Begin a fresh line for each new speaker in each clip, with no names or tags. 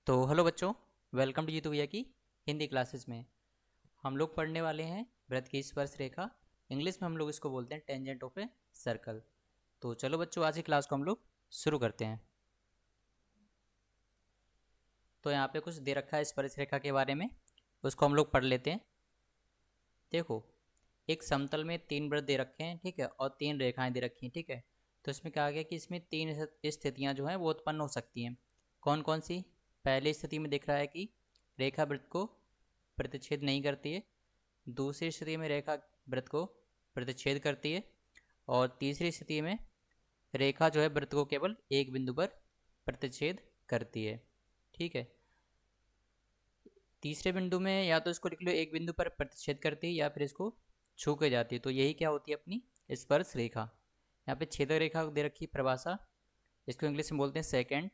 तो हेलो बच्चों, welcome to Jitu भैया की हिंदी क्लासेस में। हम लोग पढ़ने वाले हैं वृत्त की स्पर्श रेखा। इंग्लिश में हम लोग इसको बोलते हैं टेंजेंट ऑफ ए सर्कल। तो चलो बच्चों, आज की क्लास को हम लोग शुरू करते हैं। तो यहाँ पे कुछ दे रखा है स्पर्श रेखा के बारे में, उसको हम लोग पढ़ लेते हैं। देखो, एक समतल में तीन वृत्त दे रखे हैं, ठीक है, और तीन रेखाएं दे रखी हैं, ठीक है। तो इसमें कहा गया कि इसमें तीन स्थितियाँ जो हैं वो उत्पन्न हो सकती हैं। कौन कौन सी? पहली स्थिति में दिख रहा है कि रेखा वृत्त को प्रतिच्छेद नहीं करती है। दूसरी स्थिति में रेखा वृत्त को प्रतिच्छेद करती है। और तीसरी स्थिति में रेखा जो है वृत्त को केवल एक बिंदु पर प्रतिच्छेद करती है, ठीक है। तीसरे बिंदु में या तो इसको लिख लो एक बिंदु पर प्रतिच्छेद करती है, या फिर इसको छू के जाती है। तो यही क्या होती है? अपनी स्पर्श रेखा। यहाँ पे छेदक रेखा दे रखी है परिभाषा, इसको इंग्लिश में बोलते हैं सेकेंड।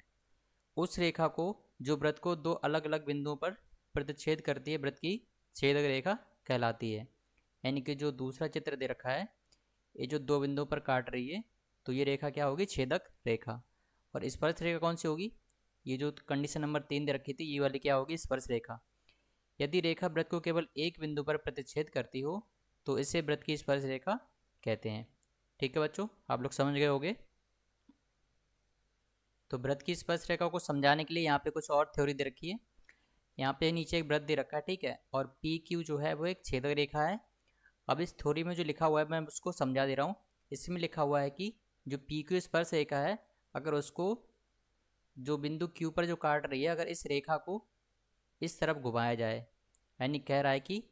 उस रेखा को जो वृत्त को दो अलग अलग बिंदुओं पर प्रतिच्छेद करती है, वृत्त की छेदक रेखा कहलाती है। यानी कि जो दूसरा चित्र दे रखा है, ये जो दो बिंदुओं पर काट रही है, तो ये रेखा क्या होगी? छेदक रेखा। और स्पर्श रेखा कौन सी होगी? ये जो कंडीशन नंबर 3 दे रखी थी, ये वाली क्या होगी? स्पर्श रेखा। यदि रेखा वृत्त को केवल एक बिंदु पर प्रतिच्छेद करती हो तो इसे वृत्त की स्पर्श रेखा कहते हैं। ठीक है बच्चों, आप लोग समझ गए होंगे। तो वृत्त की स्पर्श रेखा को समझाने के लिए यहाँ पे कुछ और थ्योरी दे रखी है। यहाँ पे नीचे एक वृत्त दे रखा है, ठीक है, और पी क्यू जो है वो एक छेदक रेखा है। अब इस थ्योरी में जो लिखा हुआ है मैं उसको समझा दे रहा हूँ। इसमें लिखा हुआ है कि जो पी क्यू स्पर्श रेखा है, अगर उसको जो बिंदु क्यू पर जो काट रही है, अगर इस रेखा को इस तरफ घुमाया जाए, यानी कह रहा है कि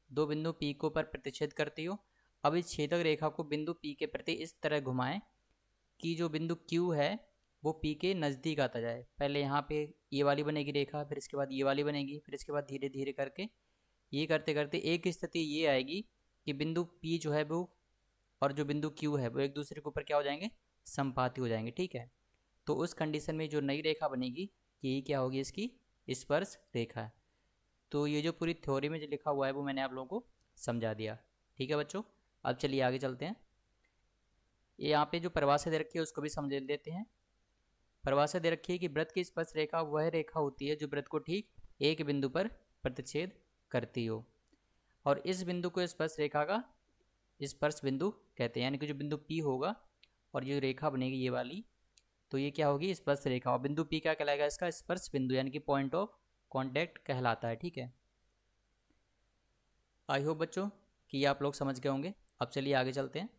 दो बिंदु पी को पर प्रतिच्छेद करती हो। अब इस छेदक रेखा को बिंदु पी के प्रति इस तरह घुमाएं कि जो बिंदु क्यू है वो पी के नज़दीक आता जाए। पहले यहाँ पे ये वाली बनेगी रेखा, फिर इसके बाद ये वाली बनेगी, फिर इसके बाद धीरे धीरे करके ये करते करते एक स्थिति ये आएगी कि बिंदु पी जो है वो और जो बिंदु क्यू है वो एक दूसरे के ऊपर क्या हो जाएंगे? संपाती हो जाएंगे, ठीक है। तो उस कंडीशन में जो नई रेखा बनेगी, यही क्या होगी? इसकी स्पर्श रेखा है। तो ये जो पूरी थ्योरी में जो लिखा हुआ है वो मैंने आप लोगों को समझा दिया, ठीक है बच्चों। अब चलिए आगे चलते हैं। ये यहाँ पे जो परिभाषा दे रखी है उसको भी समझ लेते हैं। परिभाषा दे रखी है कि वृत्त की स्पर्श रेखा वह रेखा होती है जो वृत्त को ठीक एक बिंदु पर प्रतिच्छेद करती हो, और इस बिंदु को स्पर्श रेखा का स्पर्श बिंदु कहते हैं। यानी कि जो बिंदु P होगा और ये रेखा बनेगी ये वाली, तो ये क्या होगी? स्पर्श रेखा। और बिंदु P क्या कहलाएगा? इसका स्पर्श बिंदु, यानी कि पॉइंट ऑफ कॉन्टैक्ट कहलाता है, ठीक है। आई होप बच्चों कि आप लोग समझ गए होंगे। अब चलिए आगे चलते हैं।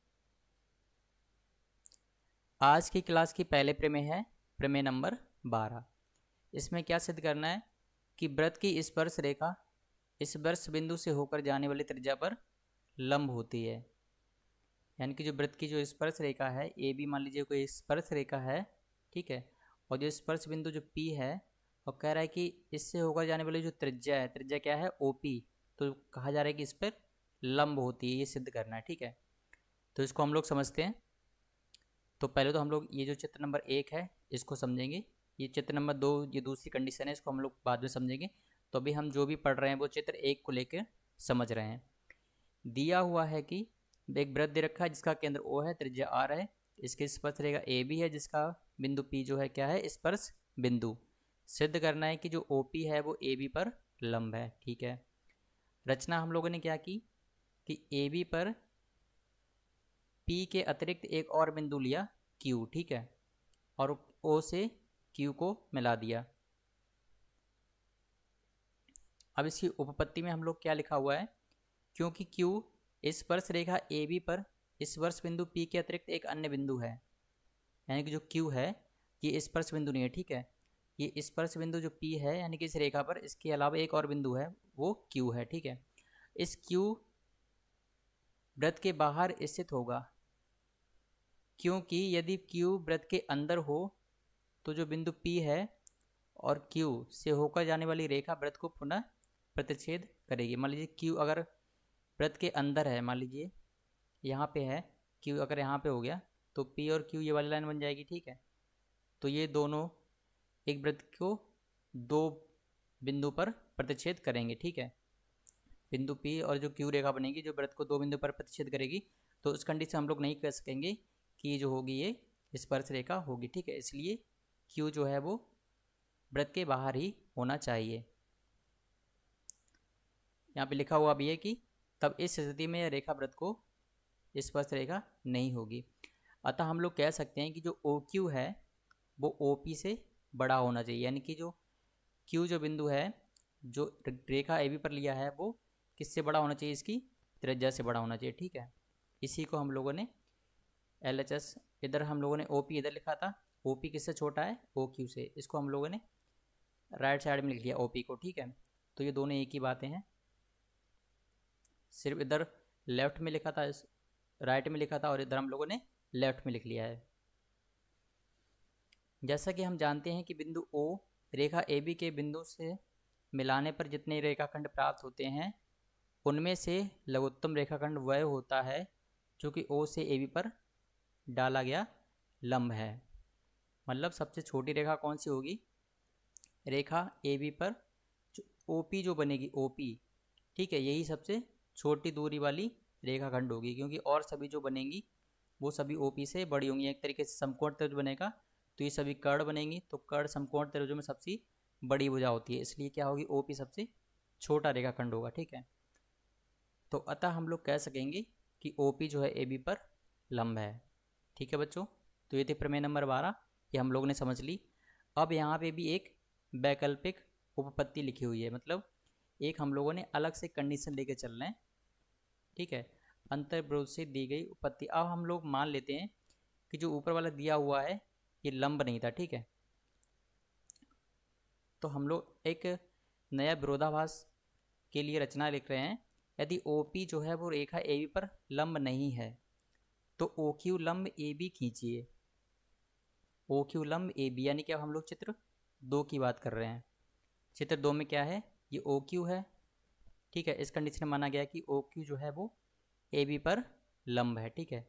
आज की क्लास की पहले प्रमेय है प्रमेय नंबर 12। इसमें क्या सिद्ध करना है कि वृत्त की स्पर्श रेखा स्पर्श बिंदु से होकर जाने वाली त्रिज्या पर लंब होती है। यानी कि जो वृत्त की जो स्पर्श रेखा है, ए बी मान लीजिए कोई स्पर्श रेखा है, ठीक है, और जो स्पर्श बिंदु जो पी है, और कह रहा है कि इससे होकर जाने वाली जो त्रिज्या है, त्रिज्या क्या है? O P. तो कहा जा रहा है कि इस पर लंब होती है, ये सिद्ध करना है, ठीक है। तो इसको हम लोग समझते हैं। तो पहले तो हम लोग ये जो चित्र नंबर 1 है इसको समझेंगे। ये चित्र नंबर 2 ये दूसरी कंडीशन है, इसको हम लोग बाद में समझेंगे। तो अभी हम जो भी पढ़ रहे हैं वो चित्र 1 को लेकर समझ रहे हैं। दिया हुआ है कि एक वृत्त दे रखा है जिसका केंद्र ओ है, त्रिज्या आर है, इसकी स्पर्श रेखा ए बी है, जिसका बिंदु पी जो है क्या है? स्पर्श बिंदु। सिद्ध करना है कि जो ओ पी है वो ए बी पर लंब है, ठीक है। रचना हम लोगों ने क्या की कि ए बी पर पी के अतिरिक्त एक और बिंदु लिया क्यू, ठीक है, और ओ से क्यू को मिला दिया। अब इसकी उपपत्ति में हम लोग क्या लिखा हुआ है? क्योंकि क्यू स्पर्श रेखा ए बी पर स्पर्श बिंदु पी के अतिरिक्त एक अन्य बिंदु है, यानी कि जो क्यू है ये स्पर्श बिंदु नहीं है, ठीक है। ये स्पर्श बिंदु जो पी है, यानी कि इस रेखा पर इसके अलावा एक और बिंदु है, वो क्यू है, ठीक है। इस क्यू वृत्त के बाहर स्थित होगा, क्योंकि यदि क्यू वृत्त के अंदर हो तो जो बिंदु P है और Q से होकर जाने वाली रेखा वृत्त को पुनः प्रतिच्छेद करेगी। मान लीजिए Q अगर वृत्त के अंदर है, मान लीजिए यहाँ पे है Q, अगर यहाँ पे हो गया तो P और Q ये वाली लाइन बन जाएगी, ठीक है। तो ये दोनों एक वृत्त को दो बिंदु पर प्रतिच्छेद करेंगे, ठीक है। बिंदु P और जो Q रेखा बनेगी जो वृत्त को दो बिंदु पर प्रतिच्छेद करेगी, तो उस कंडीशन हम लोग नहीं कह सकेंगे कि जो होगी ये स्पर्श रेखा होगी, ठीक है। इसलिए Q जो है वो वृत्त के बाहर ही होना चाहिए। यहाँ पे लिखा हुआ भी है कि तब इस स्थिति में यह रेखा वृत्त को स्पर्श रेखा नहीं होगी। अतः हम लोग कह सकते हैं कि जो ओ क्यू है वो ओ पी से बड़ा होना चाहिए, यानी कि जो क्यू जो बिंदु है जो रेखा ए बी पर लिया है वो किससे बड़ा होना चाहिए, इसकी त्रिज्या से बड़ा होना चाहिए। ठीक है, इसी को हम लोगों ने एल एच एस, इधर हम लोगों ने ओ पी इधर लिखा था, ओ पी किससे छोटा है, ओ क्यू से, इसको हम लोगों ने राइट साइड में लिख लिया ओ पी को। ठीक है, तो ये दोनों एक ही बातें हैं, सिर्फ इधर लेफ्ट में लिखा था, इस राइट में लिखा था, और इधर हम लोगों ने लेफ्ट में लिख लिया है। जैसा कि हम जानते हैं कि बिंदु ओ रेखा ए बी के बिंदु से मिलाने पर जितने रेखाखंड प्राप्त होते हैं उनमें से लघुत्तम रेखाखंड वह होता है जो कि ओ से ए बी पर डाला गया लंब है। मतलब सबसे छोटी रेखा कौन सी होगी, रेखा ए बी पर जो ओ पी जो बनेगी ओ पी, ठीक है, यही सबसे छोटी दूरी वाली रेखाखंड होगी, क्योंकि और सभी जो बनेंगी वो सभी ओ पी से बड़ी होंगी। एक तरीके से समकोण त्रिभुज बनेगा तो ये सभी कर्ण बनेंगी, तो कर्ण समकोण त्रिभुजों में सबसे बड़ी भुजा होती है, इसलिए क्या होगी, ओ पी सबसे छोटा रेखाखंड होगा। ठीक है, तो अतः हम लोग कह सकेंगे कि ओ पी जो है ए बी पर लंब है। ठीक है बच्चों, तो ये थी प्रमेय नंबर 12, ये हम लोग ने समझ ली। अब यहाँ पे भी एक वैकल्पिक उपपत्ति लिखी हुई है, मतलब एक हम लोगों ने अलग से कंडीशन लेके चल रहे हैं। ठीक है, अंतर्विरोध से दी गई उपपत्ति। अब हम लोग मान लेते हैं कि जो ऊपर वाला दिया हुआ है ये लंब नहीं था। ठीक है, तो हम लोग एक नया विरोधाभास के लिए रचना लिख रहे हैं। यदि ओ पी जो है वो रेखा ए बी पर लंब नहीं है तो ओ क्यू लंब ए बी खींचिए। ओ क्यू लंब ए बी, यानी कि अब हम लोग चित्र 2 की बात कर रहे हैं। चित्र 2 में क्या है, ये ओ क्यू है। ठीक है, इस कंडीशन में माना गया कि ओ क्यू जो है वो ए बी पर लंब है। ठीक है,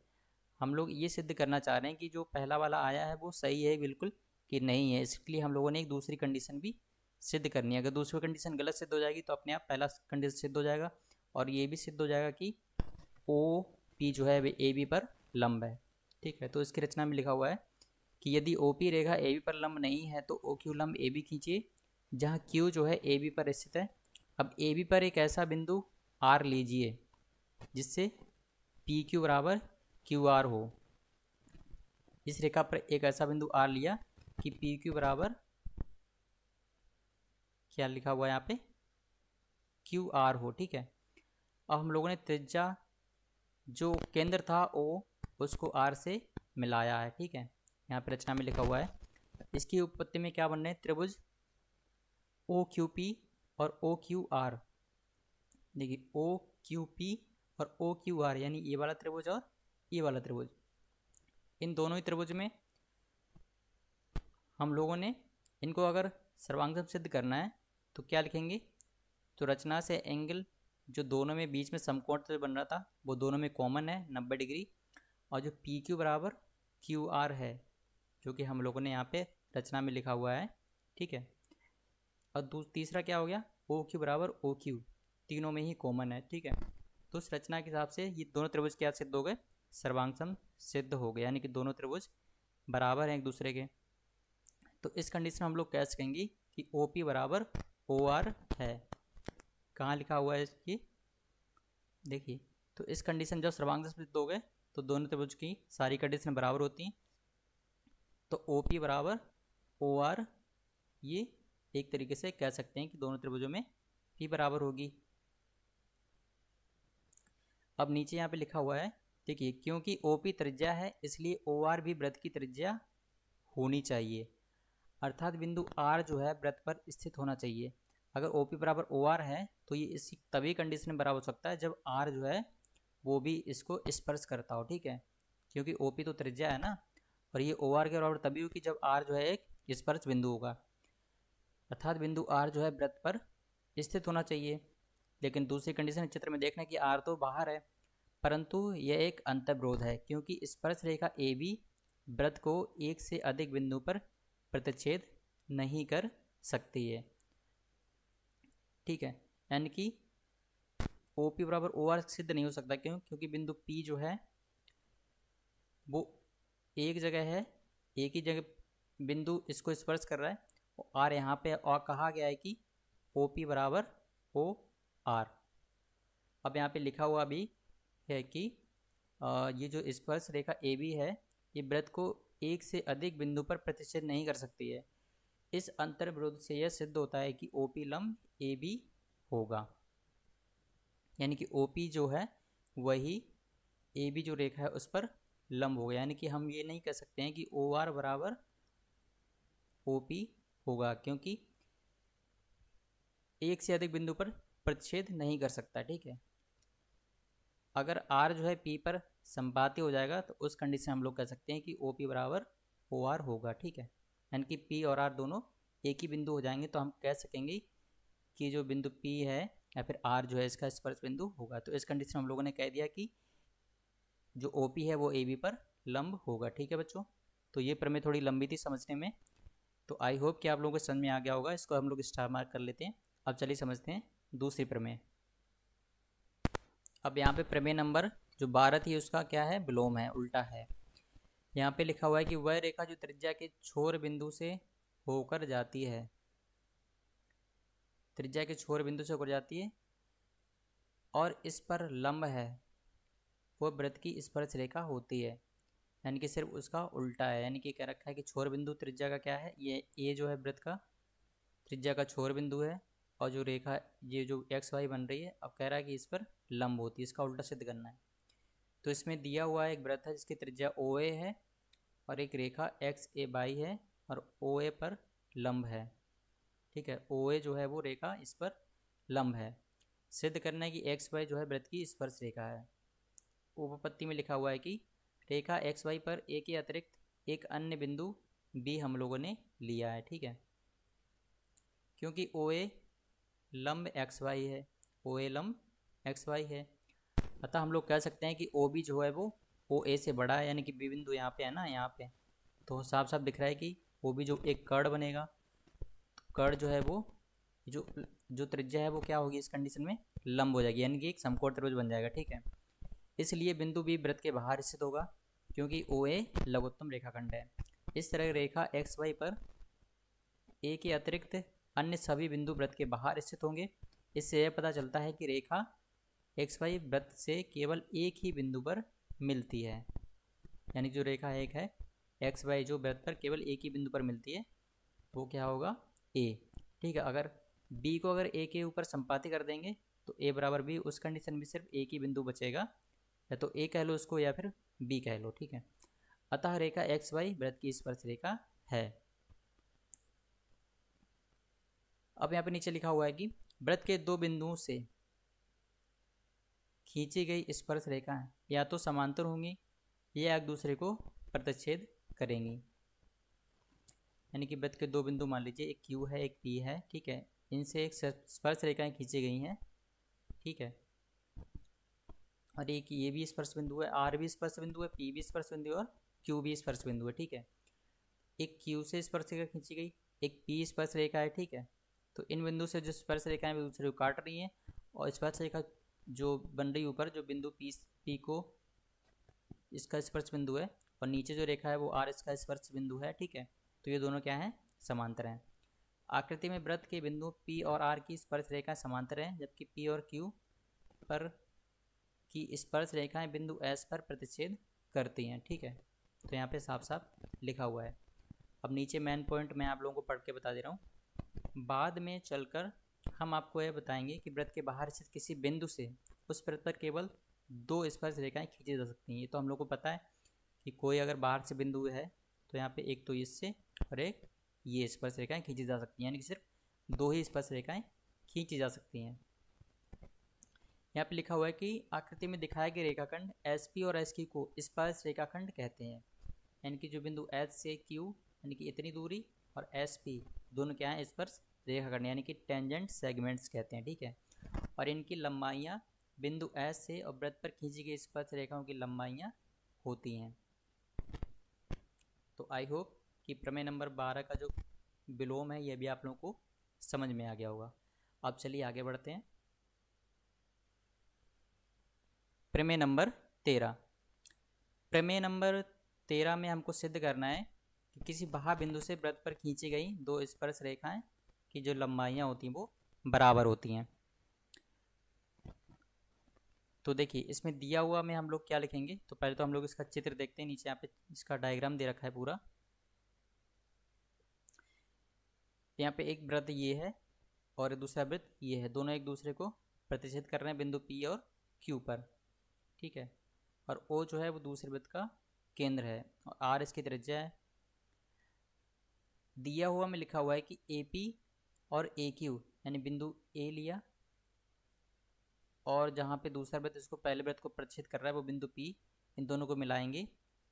हम लोग ये सिद्ध करना चाह रहे हैं कि जो पहला वाला आया है वो सही है बिल्कुल कि नहीं है, इसके लिए हम लोगों ने एक दूसरी कंडीशन भी सिद्ध करनी है। अगर दूसरी कंडीशन गलत सिद्ध हो जाएगी तो अपने आप पहला कंडीशन सिद्ध हो जाएगा, और ये भी सिद्ध हो जाएगा कि ओ पी जो है वे ए बी पर लंब है। ठीक है, तो इसकी रचना में लिखा हुआ है कि यदि O P Rekha A B पर लंब नहीं है तो ओ क्यू लंब ए बी खींचिए, जहाँ क्यू जो है ए बी पर स्थित है। अब ए बी पर एक ऐसा बिंदु आर लीजिए जिससे पी क्यू बराबर क्यू आर हो। इस रेखा पर एक ऐसा बिंदु आर लिया कि पी क्यू बराबर क्या लिखा हुआ है यहाँ पे, क्यू आर हो। ठीक है, अब हम लोगों ने त्रिज्या जो केंद्र था ओ उसको आर से मिलाया है। ठीक है, यहाँ पे रचना में लिखा हुआ है, इसकी उत्पत्ति में क्या बन रहे हैं, त्रिभुज ओ क्यू पी और ओ क्यू आर। देखिए ओ क्यू पी और ओ क्यू आर, यानी ये वाला त्रिभुज और ये वाला त्रिभुज, इन दोनों ही त्रिभुज में हम लोगों ने इनको अगर सर्वांगसम सिद्ध करना है तो क्या लिखेंगे, तो रचना से एंगल जो दोनों में बीच में समकोण त्रिभुज बन रहा था वो दोनों में कॉमन है 90 डिग्री, और जो पी क्यू बराबर क्यू आर है जो कि हम लोगों ने यहाँ पे रचना में लिखा हुआ है। ठीक है, और तीसरा क्या हो गया, ओ क्यू बराबर ओ क्यू, तीनों में ही कॉमन है। ठीक है, तो उस रचना के हिसाब से ये दोनों त्रिभुज क्या सिद्ध हो गए, सर्वांगसम सिद्ध हो गए, यानी कि दोनों त्रिभुज बराबर हैं एक दूसरे के। तो इस कंडीशन में हम लोग कह सकेंगे कि ओ पी बराबर ओ आर है। कहाँ लिखा हुआ है ये, देखिए, तो इस कंडीशन जब सर्वांगसम सिद्ध हो गए तो दोनों त्रिभुज की सारी कंडीशन बराबर होती हैं, तो ओ पी बराबर ओ आर, ये एक तरीके से कह सकते हैं कि दोनों त्रिभुजों में पी बराबर होगी। अब नीचे यहाँ पे लिखा हुआ है, देखिए, क्योंकि ओ पी त्रिज्या है इसलिए ओ आर भी वृत्त की त्रिज्या होनी चाहिए, अर्थात बिंदु आर जो है वृत्त पर स्थित होना चाहिए। अगर ओ पी बराबर ओ आर है तो ये इसी तभी कंडीशन में बराबर हो सकता है जब आर जो है वो भी इसको स्पर्श करता हो। ठीक है, क्योंकि ओ पी तो त्रिज्या है ना, और ये ओ आर के बराबर तभी होगी जब आर जो है एक स्पर्श बिंदु होगा, अर्थात बिंदु आर जो है वृत्त पर स्थित होना चाहिए। लेकिन दूसरी कंडीशन चित्र में देखना कि आर तो बाहर है, परंतु यह एक अंतर्विरोध है क्योंकि स्पर्श रेखा ए बी वृत्त को एक से अधिक बिंदु पर प्रतिच्छेद नहीं कर सकती है। ठीक है, यानी कि ओ पी बराबर ओ आर सिद्ध नहीं हो सकता, क्यों, क्योंकि बिंदु पी जो है वो एक जगह है, एक ही जगह बिंदु इसको स्पर्श कर रहा है, आर यहाँ पे और कहा गया है कि ओ पी बराबर ओ आर। अब यहाँ पे लिखा हुआ भी है कि ये जो स्पर्श रेखा ए बी है, ये वृत्त को एक से अधिक बिंदु पर प्रतिच्छेद नहीं कर सकती है। इस अंतर विरोध से यह सिद्ध होता है कि ओपी लंब ए बी होगा, यानी कि ओपी जो है वही ए बी जो रेखा है उस पर लंब होगा। यानी कि हम ये नहीं कह सकते हैं कि ओ आर बराबर ओ पी होगा, क्योंकि एक से अधिक बिंदु पर प्रतिच्छेद नहीं कर सकता। ठीक है, अगर आर जो है पी पर संपाती हो जाएगा तो उस कंडीशन हम लोग कह सकते हैं कि ओ पी बराबर ओ आर होगा। ठीक है, यानी कि पी और आर दोनों एक ही बिंदु हो जाएंगे, तो हम कह सकेंगे कि जो बिंदु पी है या फिर आर जो है इसका स्पर्श बिंदु होगा। तो इस कंडीशन में हम लोगों ने कह दिया कि जो ओ पी है वो ए बी पर लंब होगा। ठीक है बच्चों, तो ये प्रमेय थोड़ी लंबी थी समझने में, तो आई होप कि आप लोगों को समझ में आ गया होगा। इसको हम लोग स्टार मार्क कर लेते हैं। अब चलिए समझते हैं दूसरी प्रमेय। अब यहाँ पे प्रमेय नंबर जो 12 थी उसका क्या है, विलोम है, उल्टा है। यहाँ पे लिखा हुआ है कि वह रेखा जो त्रिज्या के छोर बिंदु से होकर जाती है, त्रिज्या के छोर बिंदु से होकर जाती है और इस पर लंब है, वो वृत्त की स्पर्श रेखा होती है। यानी कि सिर्फ उसका उल्टा है। यानी कि कह रखा है कि छोर बिंदु त्रिज्या का क्या है, ये जो है वृत्त का त्रिज्या का छोर बिंदु है, और जो रेखा ये जो एक्स वाई बन रही है, अब कह रहा है कि इस पर लंब होती है। इसका उल्टा सिद्ध करना है। तो इसमें दिया हुआ एक वृत्त है जिसकी त्रिज्या ओ ए है और एक रेखा एक्स ए बाई है और ओ ए पर लंब है। ठीक है, ओ ए जो है वो रेखा इस पर लंब है। सिद्ध करना है कि एक्स वाई जो है वृत्त की स्पर्श रेखा है। उपपत्ति में लिखा हुआ है कि रेखा एक्स वाई पर ए के अतिरिक्त एक अन्य बिंदु बी हम लोगों ने लिया है। ठीक है, क्योंकि ओ ए लंब एक्स वाई है, ओ ए लंब एक्स वाई है, अतः हम लोग कह सकते हैं कि ओ बी जो है वो ओ ए से बड़ा है। यानी कि बी बिंदु यहाँ पे है ना, यहाँ पे तो साफ साफ दिख रहा है कि ओ बी जो एक कर्ण बनेगा, तो कर्ण जो है वो जो जो त्रिज्या है वो क्या होगी इस कंडीशन में, लंब हो जाएगी, यानी कि एक समकोण त्रिभुज बन जाएगा। ठीक है, इसलिए बिंदु बी वृत्त के बाहर स्थित होगा क्योंकि ओ ए लघुत्तम रेखाखंड है। इस तरह रेखा एक्स वाई पर ए के अतिरिक्त अन्य सभी बिंदु वृत्त के बाहर स्थित होंगे। इससे यह पता चलता है कि रेखा एक्स वाई वृत्त से केवल एक ही बिंदु पर मिलती है। यानी जो रेखा एक है एक्स वाई जो वृत्त पर केवल एक ही बिंदु पर मिलती है वो क्या होगा, ए। ठीक है, अगर बी को अगर ए के ऊपर संपाती कर देंगे तो ए बराबर बी, उस कंडीशन में सिर्फ एक ही बिंदु बचेगा, या तो ए कह लो उसको या फिर बी कह लो। ठीक है, अतः रेखा एक्स वाई वृत्त की स्पर्श रेखा है। अब यहाँ पे नीचे लिखा हुआ है कि वृत्त के दो बिंदुओं से खींची गई स्पर्श रेखा या तो समांतर होंगी या एक दूसरे को प्रतिच्छेद करेंगी। यानी कि वृत्त के दो बिंदु मान लीजिए, एक क्यू है एक पी है। ठीक है, इनसे एक स्पर्श रेखाएं खींची गई हैं। ठीक है, और एक ये भी स्पर्श बिंदु है, आर भी स्पर्श बिंदु है, पी भी स्पर्श बिंदु है और क्यू भी स्पर्श बिंदु है। ठीक है, एक क्यू से स्पर्श रेखा खींची गई, एक पी स्पर्श रेखा है। ठीक है, तो इन बिंदु से जो स्पर्श रेखाएं दूसरे को काट रही हैं, और स्पर्श रेखा जो बन रही ऊपर जो बिंदु पी को इसका स्पर्श बिंदु है, और नीचे जो रेखा है वो आर इसका स्पर्श बिंदु है। ठीक है, तो ये दोनों क्या हैं, समांतर हैं। आकृति में वृत्त के बिंदु पी और आर की स्पर्श रेखा समांतर हैं, जबकि पी और क्यू पर की स्पर्श रेखाएं बिंदु एस पर प्रतिच्छेद करती हैं। ठीक है, तो यहाँ पे साफ साफ लिखा हुआ है। अब नीचे मेन पॉइंट मैं आप लोगों को पढ़ के बता दे रहा हूँ। बाद में चलकर हम आपको यह बताएंगे कि वृत्त के बाहर स्थित किसी बिंदु से उस वृत्त पर केवल दो स्पर्श रेखाएं खींची जा सकती हैं। ये तो हम लोग को पता है कि कोई अगर बाहर से बिंदु है तो यहाँ पे एक तो इससे और एक ये स्पर्श रेखाएं खींची जा सकती हैं, यानी कि सिर्फ दो ही स्पर्श रेखाएं खींची जा सकती हैं। यहाँ पे लिखा हुआ है कि आकृति में दिखाए गए रेखाखंड एस पी और एस क्यू को स्पर्श रेखाखंड कहते हैं। यानी कि जो बिंदु एस से क्यू यानी कि इतनी दूरी और एस पी दोनों क्या हैं, स्पर्श रेखाखंड यानी कि टेंजेंट सेगमेंट्स कहते हैं। ठीक है, और इनकी लंबाइयाँ बिंदु एस से और वृत्त पर खींची गई स्पर्श रेखाओं की लंबाइयाँ होती हैं। तो आई होप कि प्रमेय नंबर 12 का जो विलोम है यह भी आप लोगों को समझ में आ गया होगा। अब चलिए आगे बढ़ते हैं। प्रमेय नंबर 13 में हमको सिद्ध करना है कि किसी बाह्य बिंदु से वृत्त पर खींची गई दो स्पर्श रेखाएं की जो लंबाइयां होती हैं वो बराबर होती हैं। तो देखिए इसमें दिया हुआ में हम लोग क्या लिखेंगे, तो पहले तो हम लोग इसका चित्र देखते हैं। नीचे यहाँ पे इसका डायग्राम दे रखा है पूरा। यहाँ पे एक वृत्त ये है और दूसरा वृत्त ये है, दोनों एक दूसरे को प्रतिच्छेद कर रहे हैं बिंदु P और Q पर, ठीक है। और O जो है वो दूसरे वृत्त का केंद्र है और R इसकी त्रिज्या है। दिया हुआ में लिखा हुआ है कि AP और AQ यानी बिंदु A लिया और जहाँ पे दूसरा वृत्त इसको पहले वृत्त को प्रतिच्छेद कर रहा है वो बिंदु P, इन दोनों को मिलाएंगे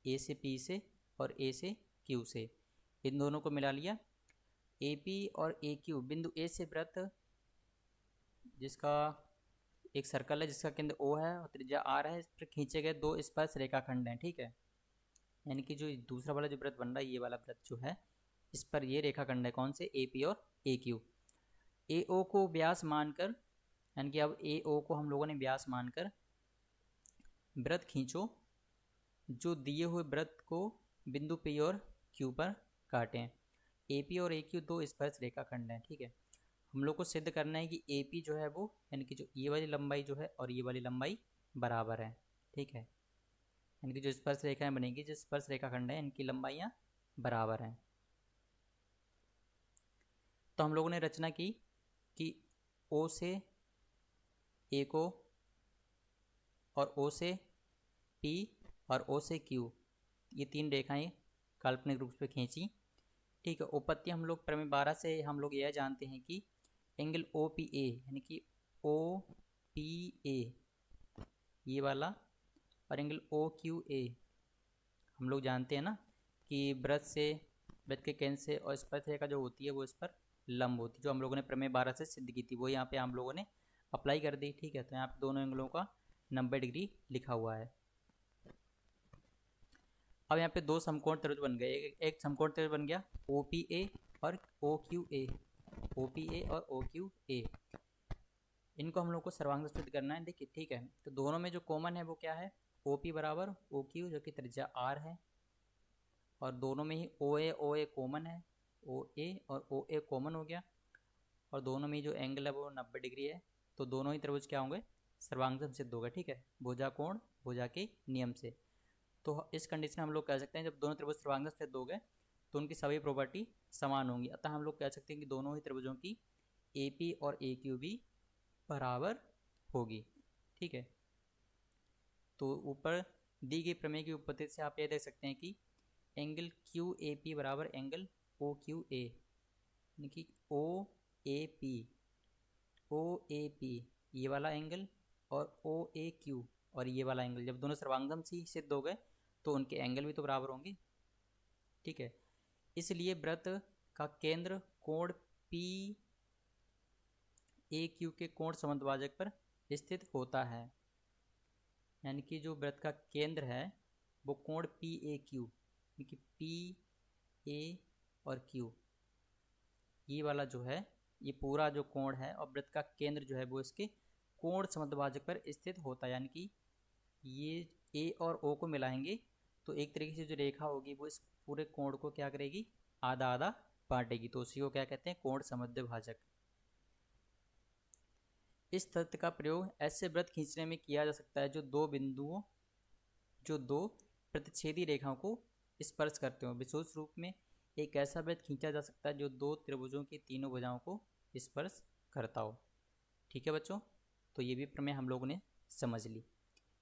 A से P से और A से Q से, इन दोनों को मिला लिया। AP और AQ बिंदु A से वृत्त जिसका एक सर्कल है जिसका केंद्र O है और त्रिज्या R है, इस पर खींचे गए दो स्पर्श रेखाखंड हैं, ठीक है। यानी कि जो दूसरा वाला जो वृत्त बन रहा है ये वाला वृत्त जो है इस पर ये रेखाखंड है, कौन से, AP और AQ। AO को व्यास मानकर, यानी कि अब AO को हम लोगों ने व्यास मानकर वृत्त खींचो जो दिए हुए वृत्त को बिंदु P और Q पर काटें। AP और AQ दो स्पर्श रेखाखंड हैं, ठीक है। हम लोग को सिद्ध करना है कि AP जो है वो, यानी कि जो ये वाली लंबाई जो है और ये वाली लंबाई बराबर है, ठीक है। यानी कि जो स्पर्श रेखाएं बनेगी, जो स्पर्श रेखाखंड है इनकी लंबाइयाँ बराबर हैं। तो हम लोगों ने रचना की कि O से A को और O से P और O से Q ये तीन रेखाएं काल्पनिक रूप से खींची, ठीक है। उपपत्ति हम लोग प्रमेय 12 से हम लोग यह जानते हैं कि एंगल OPA यानी कि OPA ये वाला और एंगल OQA हम लोग जानते हैं ना कि वृत्त से, वृत्त के केंद्र से और स्पर्श रेखा जो होती है वो इस पर लंब होती है, जो हम लोगों ने प्रमेय 12 से सिद्ध की थी वो यहाँ पे हम लोगों ने अप्लाई कर दी, ठीक है। तो यहाँ पे दोनों एंगलों का 90 डिग्री लिखा हुआ है। अब यहाँ पे दो समकोण त्रिभुज बन गए, एक समकोण त्रिभुज बन गया OPA और OQA, OPA और OQA, इनको हम लोग को सर्वांग सिद्ध करना है, देखिए, ठीक है। तो दोनों में जो कॉमन है वो क्या है, OP बराबर OQ जो कि त्रिज्या R है, और दोनों में ही OA कॉमन है, OA और OA कॉमन हो गया, और दोनों में जो एंगल है वो 90 डिग्री है। तो दोनों ही त्रिभुज क्या होंगे, सर्वांग सिद्ध होगा, ठीक है, भुजा कोण भुजा के नियम से। तो इस कंडीशन में हम लोग कह सकते हैं जब दोनों त्रिभुज सर्वांग सिद्ध हो गए तो उनकी सभी प्रॉपर्टी समान होंगी, अतः हम लोग कह सकते हैं कि दोनों ही त्रिभुजों की AP और AQ भी बराबर होगी, ठीक है। तो ऊपर दी गई प्रमेय की उपपत्ति से आप ये देख सकते हैं कि एंगल QAP बराबर एंगल OQA, यानी कि OAP ये वाला एंगल और OAQ और ये वाला एंगल जब दोनों सर्वांगम से सिद्ध हो गए तो उनके एंगल भी तो बराबर होंगे, ठीक है। इसलिए वृत्त का केंद्र कोण PAQ के कोण समद्विभाजक पर स्थित होता है, यानी कि जो वृत्त का केंद्र है वो कोण PAQ, यानी कि PA और Q ये वाला जो है ये पूरा जो कोण है और वृत्त का केंद्र जो है वो इसके कोण समद्विभाजक पर स्थित होता है, यानी कि ये A और O को मिलाएंगे तो एक तरीके से जो रेखा होगी वो इस पूरे कोण को क्या करेगी, आधा आधा बांटेगी, तो उसी को क्या कहते हैं, कोण समद्विभाजक। इस तथ्य का प्रयोग ऐसे वृत्त खींचने में किया जा सकता है जो दो प्रतिच्छेदी रेखाओं को स्पर्श करते हो। विशेष रूप में एक ऐसा वृत्त खींचा जा सकता है जो दो त्रिभुजों की तीनों भुजाओं को स्पर्श करता हो, ठीक है बच्चों। तो ये भी प्रमेय हम लोगों ने समझ ली।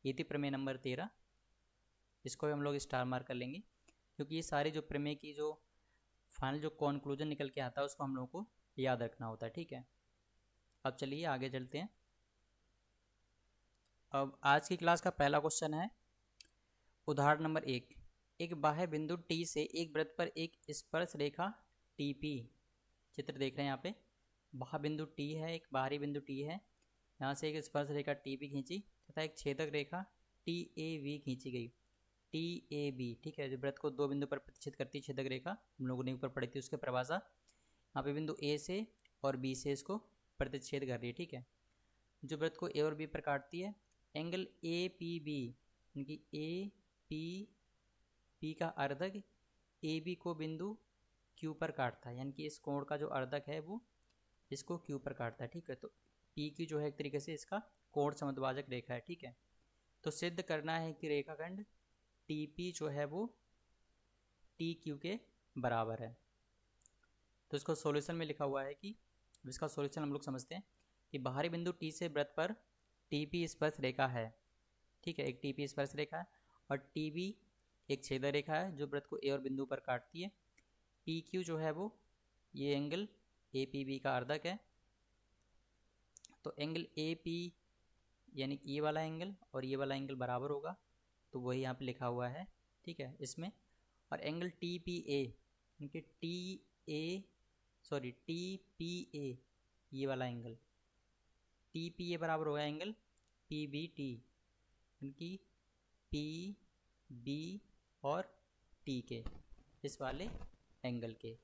ये थी प्रमेय नंबर 13, इसको भी हम लोग स्टार मार्क कर लेंगे क्योंकि ये सारे जो प्रमेय की जो फाइनल जो कॉन्क्लूजन निकल के आता है उसको हम लोगों को याद रखना होता है, ठीक है। अब चलिए आगे चलते हैं। अब आज की क्लास का पहला क्वेश्चन है उदाहरण नंबर 1। एक बाह्य बिंदु T से एक वृत्त पर एक स्पर्श रेखा TP, चित्र देख रहे हैं यहाँ पे, बाह्य बिंदु T है, एक बाहरी बिंदु T है, यहाँ से एक स्पर्श रेखा TP खींची तथा एक छेदक रेखा TAV खींची गई, TAB, ठीक है। जो वृत्त को दो बिंदु पर प्रतिच्छेद करती है छेदक रेखा, हम लोगों ने ऊपर पढ़ी थी उसके परिभाषा। यहाँ पे बिंदु A से और B से इसको प्रतिच्छेद कर रही है, ठीक है। जो वृत्त को A और B पर काटती है, एंगल APB यानी कि APP का अर्धक ए बी को बिंदु क्यू पर काटता है, यानी कि इस कोण का जो अर्धक है वो इसको क्यू पर काटता है, ठीक है। तो पी क्यू जो है एक तरीके से इसका कोण समद्वाजक रेखा है, ठीक है। तो सिद्ध करना है कि रेखाखंड टी पी जो है वो टी क्यू के बराबर है। तो इसको सॉल्यूशन में लिखा हुआ है कि इसका सॉल्यूशन हम लोग समझते हैं कि बाहरी बिंदु टी से वृत्त पर टी पी स्पर्श रेखा है, ठीक है, एक टी पी स्पर्श रेखा है, और टी बी एक छेदक रेखा है जो वृत्त को ए और बिंदु पर काटती है। पी क्यू जो है वो ये एंगल ए पी बी का अर्धक है। तो एंगल ए पी यानी कि ये वाला एंगल और ये वाला एंगल बराबर होगा, तो वही यहाँ पे लिखा हुआ है, ठीक है, इसमें। और एंगल टी पी ए यानी कि टी पी ए ये वाला एंगल टी पी ए बराबर होगा एंगल पी बी टी, यानी कि पी बी और टी के, इस वाले एंगल के।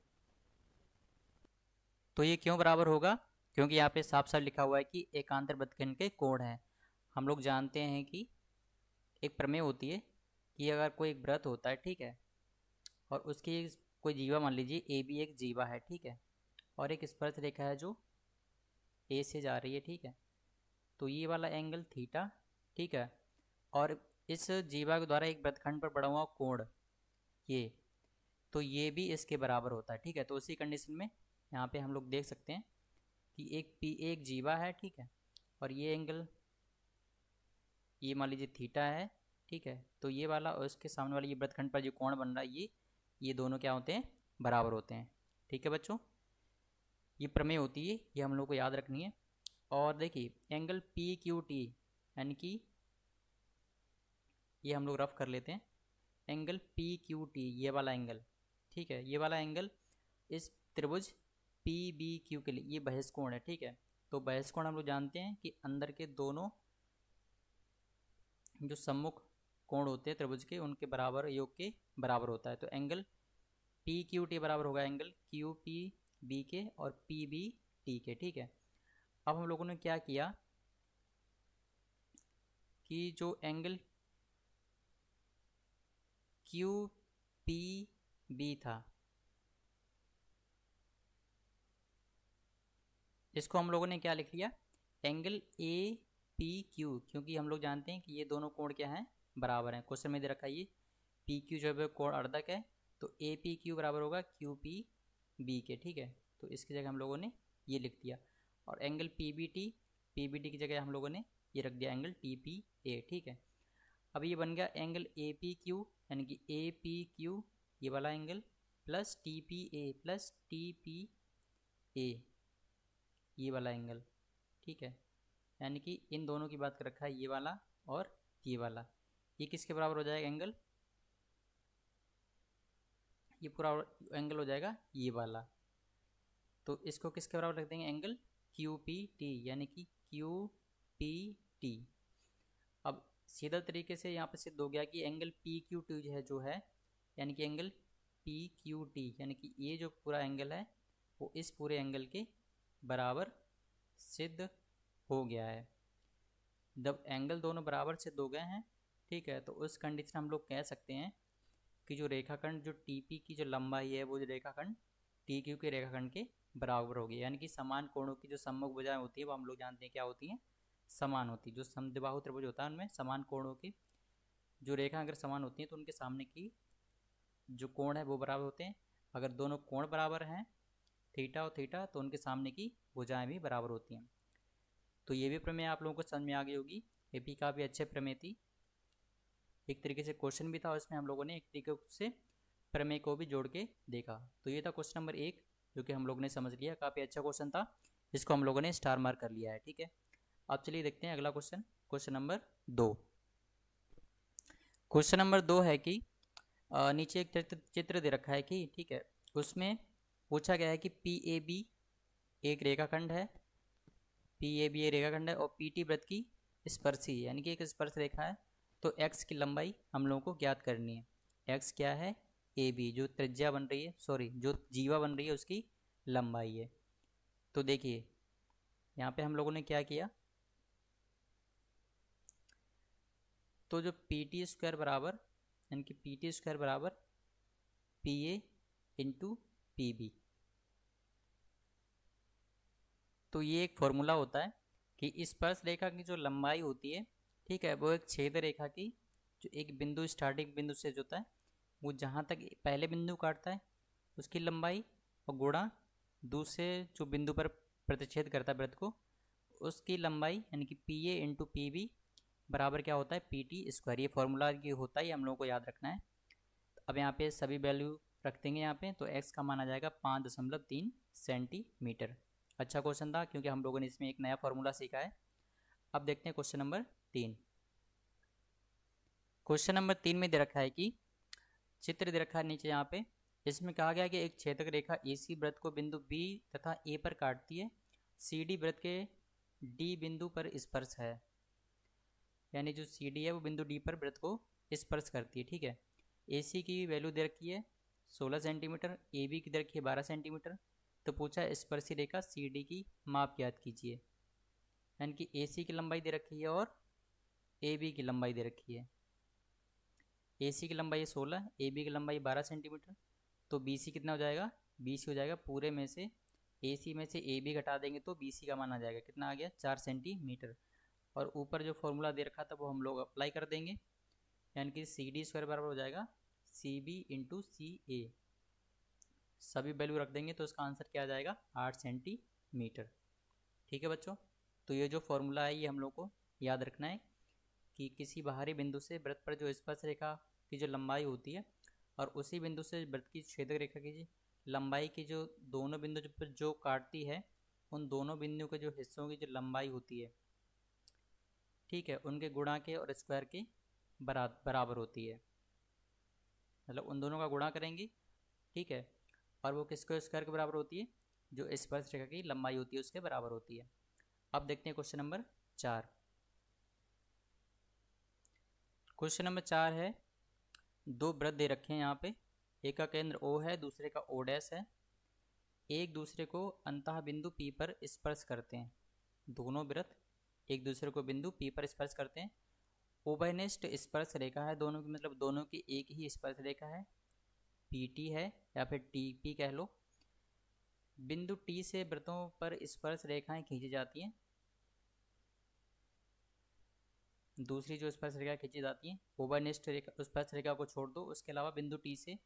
तो ये क्यों बराबर होगा? क्योंकि यहाँ पे साफ साफ लिखा हुआ है कि एकांतर वृत्तखंड के कोण हैं। हम लोग जानते हैं कि एक प्रमेय होती है कि अगर कोई एक वृत्त होता है, ठीक है, और उसकी कोई जीवा मान लीजिए ए बी एक जीवा है, ठीक है, और एक स्पर्श रेखा है जो ए से जा रही है, ठीक है। तो ये वाला एंगल थीटा, ठीक है, और इस जीवा के द्वारा एक वृत्तखंड पर पड़ा हुआ कोण ये, तो ये भी इसके बराबर होता है, ठीक है। तो उसी कंडीशन में यहाँ पे हम लोग देख सकते हैं कि एक जीवा है, ठीक है, और ये एंगल ये मान लीजिए थीटा है, ठीक है। तो ये वाला और इसके सामने वाले ये वृत्तखंड पर जो कोण बन रहा है ये दोनों क्या होते हैं? बराबर होते हैं, ठीक है बच्चों। ये प्रमेय होती है, ये हम लोग को याद रखनी है। और देखिए एंगल पी क्यू टी, यानी कि ये हम लोग रफ कर लेते हैं, एंगल पी क्यू टी ये वाला एंगल, ठीक है, ये वाला एंगल इस त्रिभुज पी बी क्यू के लिए ये बहिष कोण है, ठीक है। तो बहिष कोण हम लोग जानते हैं कि अंदर के दोनों जो सम्मुख कोण होते हैं त्रिभुज के उनके बराबर योग के बराबर होता है। तो एंगल पी क्यू टी बराबर होगा एंगल क्यू पी बी के और पी बी टी के, ठीक है। अब हम लोगों ने क्या किया कि जो एंगल क्यू पी बी था इसको हम लोगों ने क्या लिख लिया? एंगल ए पी क्यू, क्योंकि हम लोग जानते हैं कि ये दोनों कोण क्या हैं? बराबर हैं। क्वेश्चन में दे रखा है ये पी क्यू जो है कोण अर्धक है, तो ए पी क्यू बराबर होगा क्यू पी बी के, ठीक है। तो इसकी जगह हम लोगों ने ये लिख दिया। और एंगल पी बी टी की जगह हम लोगों ने ये रख दिया एंगल टी पी ए, ठीक है। अब ये बन गया एंगल ए पी क्यू, यानी कि ए पी क्यू ये वाला angle plus T P A plus T P A ये वाला एंगल, ठीक है। यानी कि इन दोनों की बात कर रखा है ये वाला और ये वाला, ये किसके बराबर हो जाएगा एंगल? ये पूरा एंगल हो जाएगा ये वाला। तो इसको किसके बराबर रख देंगे? एंगल क्यू पी टी, यानी कि क्यू पी टी। अब सीधा तरीके से यहाँ पे सिद्ध हो गया कि एंगल पी क्यू टी जो है यानी कि एंगल पी क्यू टी यानी कि ये जो पूरा एंगल है वो इस पूरे एंगल के बराबर सिद्ध हो गया है। जब एंगल दोनों बराबर सिद्ध हो गए हैं, ठीक है, तो उस कंडीशन हम लोग कह सकते हैं कि जो रेखाखंड जो टी पी की जो लंबाई है वो जो रेखाखंड टी क्यू के रेखाखंड के बराबर होगी। यानी कि समान कोणों की जो सम्मुख भुजाएं होती है वो हम लोग जानते हैं क्या होती हैं? समान होती है। जो समद्विबाहु त्रिभुज होता है उनमें समान कोणों की जो रेखा अगर समान होती है तो उनके सामने की जो कोण है वो बराबर होते हैं। अगर दोनों कोण बराबर हैं थीटा और थीटा तो उनके सामने की भुजाएं भी बराबर होती हैं। तो ये भी प्रमेय आप लोगों को समझ में आ गई होगी। एपी का भी अच्छे प्रमेय थी, एक तरीके से क्वेश्चन भी था और इसमें हम लोगों ने एक तरीके से प्रमेय को भी जोड़ के देखा। तो ये था क्वेश्चन नंबर 1 जो कि हम लोगों ने समझ लिया, काफ़ी अच्छा क्वेश्चन था, इसको हम लोगों ने स्टार मार्क कर लिया है, ठीक है। अब चलिए देखते हैं अगला question, question number 2। Question number 2 है कि नीचे एक चित्र दे रखा है कि, ठीक है, उसमें पूछा गया है कि पी ए बी एक रेखाखंड है, पी ए बी एक रेखाखंड है और पी टी वृत्त की स्पर्शी यानी कि एक स्पर्श रेखा है। तो x की लंबाई हम लोगों को ज्ञात करनी है। x क्या है? ए बी जो त्रिज्या बन रही है, सॉरी जो जीवा बन रही है उसकी लंबाई है। तो देखिए यहाँ पे हम लोगों ने क्या किया, तो जो पी टी स्क्वायर बराबर यानी कि पी टी स्क्वायर बराबर P A into P B. तो ये एक फॉर्मूला होता है कि स्पर्श रेखा की जो लंबाई होती है, ठीक है, वो एक छेद रेखा की जो एक बिंदु स्टार्टिंग बिंदु से जो होता है वो जहाँ तक पहले बिंदु काटता है उसकी लंबाई और गुणा दूसरे जो बिंदु पर प्रतिच्छेद करता है वृत्त को उसकी लंबाई, यानी कि P A into P B बराबर क्या होता है, पी टी स्क्वायर। ये फॉर्मूला की होता है, ये हम लोगों को याद रखना है। अब यहाँ पे सभी वैल्यू रख देंगे यहाँ पे, तो x का मान आ जाएगा 5.3 सेंटीमीटर। अच्छा क्वेश्चन था क्योंकि हम लोगों ने इसमें एक नया फॉर्मूला सीखा है। अब देखते हैं क्वेश्चन नंबर 3। क्वेश्चन नंबर 3 में दे रखा है कि चित्र दे रखा है नीचे यहाँ पे, इसमें कहा गया कि एक छेदक रेखा AC वृत्त को बिंदु B तथा A पर काटती है, CD वृत्त के D बिंदु पर स्पर्श है, यानी जो CD है वो बिंदु D पर वृत्त को स्पर्श करती है, ठीक है। AC की वैल्यू दे रखी है 16 सेंटीमीटर, AB की दे रखी है 12 सेंटीमीटर। तो पूछा है स्पर्शी रेखा CD की माप ज्ञात कीजिए, यानी कि AC की लंबाई दे रखी है और AB की लंबाई दे रखी है। AC की लंबाई है 16, AB की लंबाई 12 सेंटीमीटर। तो BC कितना हो जाएगा, BC हो जाएगा पूरे में से AC में से AB घटा देंगे तो BC का मान आ जाएगा, कितना आ गया, 4 सेंटीमीटर। और ऊपर जो फॉर्मूला दे रखा था वो हम लोग अप्लाई कर देंगे, यानी कि CD स्क्वायर बराबर हो जाएगा CB इंटू CA। सभी वैल्यू रख देंगे तो इसका आंसर क्या आ जाएगा, 8 सेंटीमीटर। ठीक है बच्चों, तो ये जो फॉर्मूला है ये हम लोग को याद रखना है कि किसी बाहरी बिंदु से वृत्त पर जो स्पर्श रेखा की जो लंबाई होती है और उसी बिंदु से वृत्त की छेदक रेखा की लंबाई की जो दोनों बिंदु पर जो काटती है उन दोनों बिंदुओं के जो हिस्सों की जो लंबाई होती है, ठीक है, उनके गुणा के और स्क्वायर के बराबर होती है। मतलब उन दोनों का गुणा करेंगे, ठीक है, और वो किसके स्क्वायर के बराबर होती है, जो स्पर्श रेखा की लंबाई होती है उसके बराबर होती है। अब देखते हैं क्वेश्चन नंबर 4। क्वेश्चन नंबर 4 है, दो वृत्त दे रखे हैं यहाँ पे, एक का केंद्र O है दूसरे का O डैश है, एक दूसरे को अंतः बिंदु P पर स्पर्श करते हैं। दोनों वृत्त एक दूसरे को बिंदु P पर स्पर्श करते हैं। उभयनिष्ठ स्पर्श रेखा है दोनों की, मतलब दोनों की एक ही स्पर्श रेखा है, PT है या फिर TP कह लो। बिंदु T से वृत्तों पर स्पर्श रेखाएं खींची जाती हैं। दूसरी जो स्पर्श रेखा खींची जाती हैं उभयनिष्ठ रेखा, स्पर्श रेखा को छोड़ दो, उसके अलावा बिंदु T से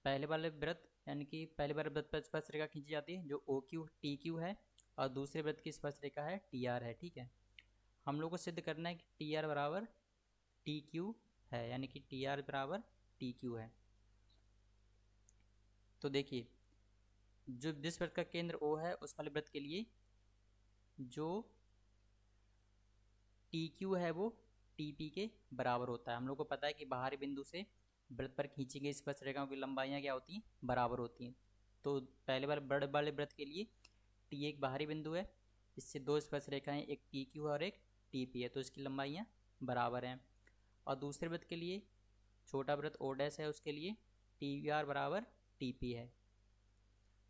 पहले वाले वृत्त, यानी कि पहले वाले वृत्त पर स्पर्श रेखा खींची जाती है जो OQ है और दूसरे वृत्त की स्पर्श रेखा है TR है, ठीक है। हम लोग को सिद्ध करना है कि TR बराबर TQ है, यानी कि TR बराबर TQ है। तो देखिए, जो जिस वृत्त का केंद्र O है उस वाले वृत्त के लिए जो TQ है वो TP के बराबर होता है। हम लोग को पता है कि बाहरी बिंदु से वृत्त पर खींची गई स्पर्श रेखाओं की लंबाइयाँ क्या होती हैं, बराबर होती हैं। तो पहले बार बड़े वाले वृत्त के लिए T एक बाहरी बिंदु है, इससे दो स्पर्श रेखाएं, एक TQ है और एक TP है, तो इसकी लंबाइयाँ बराबर हैं। और दूसरे वृत्त के लिए छोटा वृत्त O डैश है, उसके लिए TR बराबर TP है।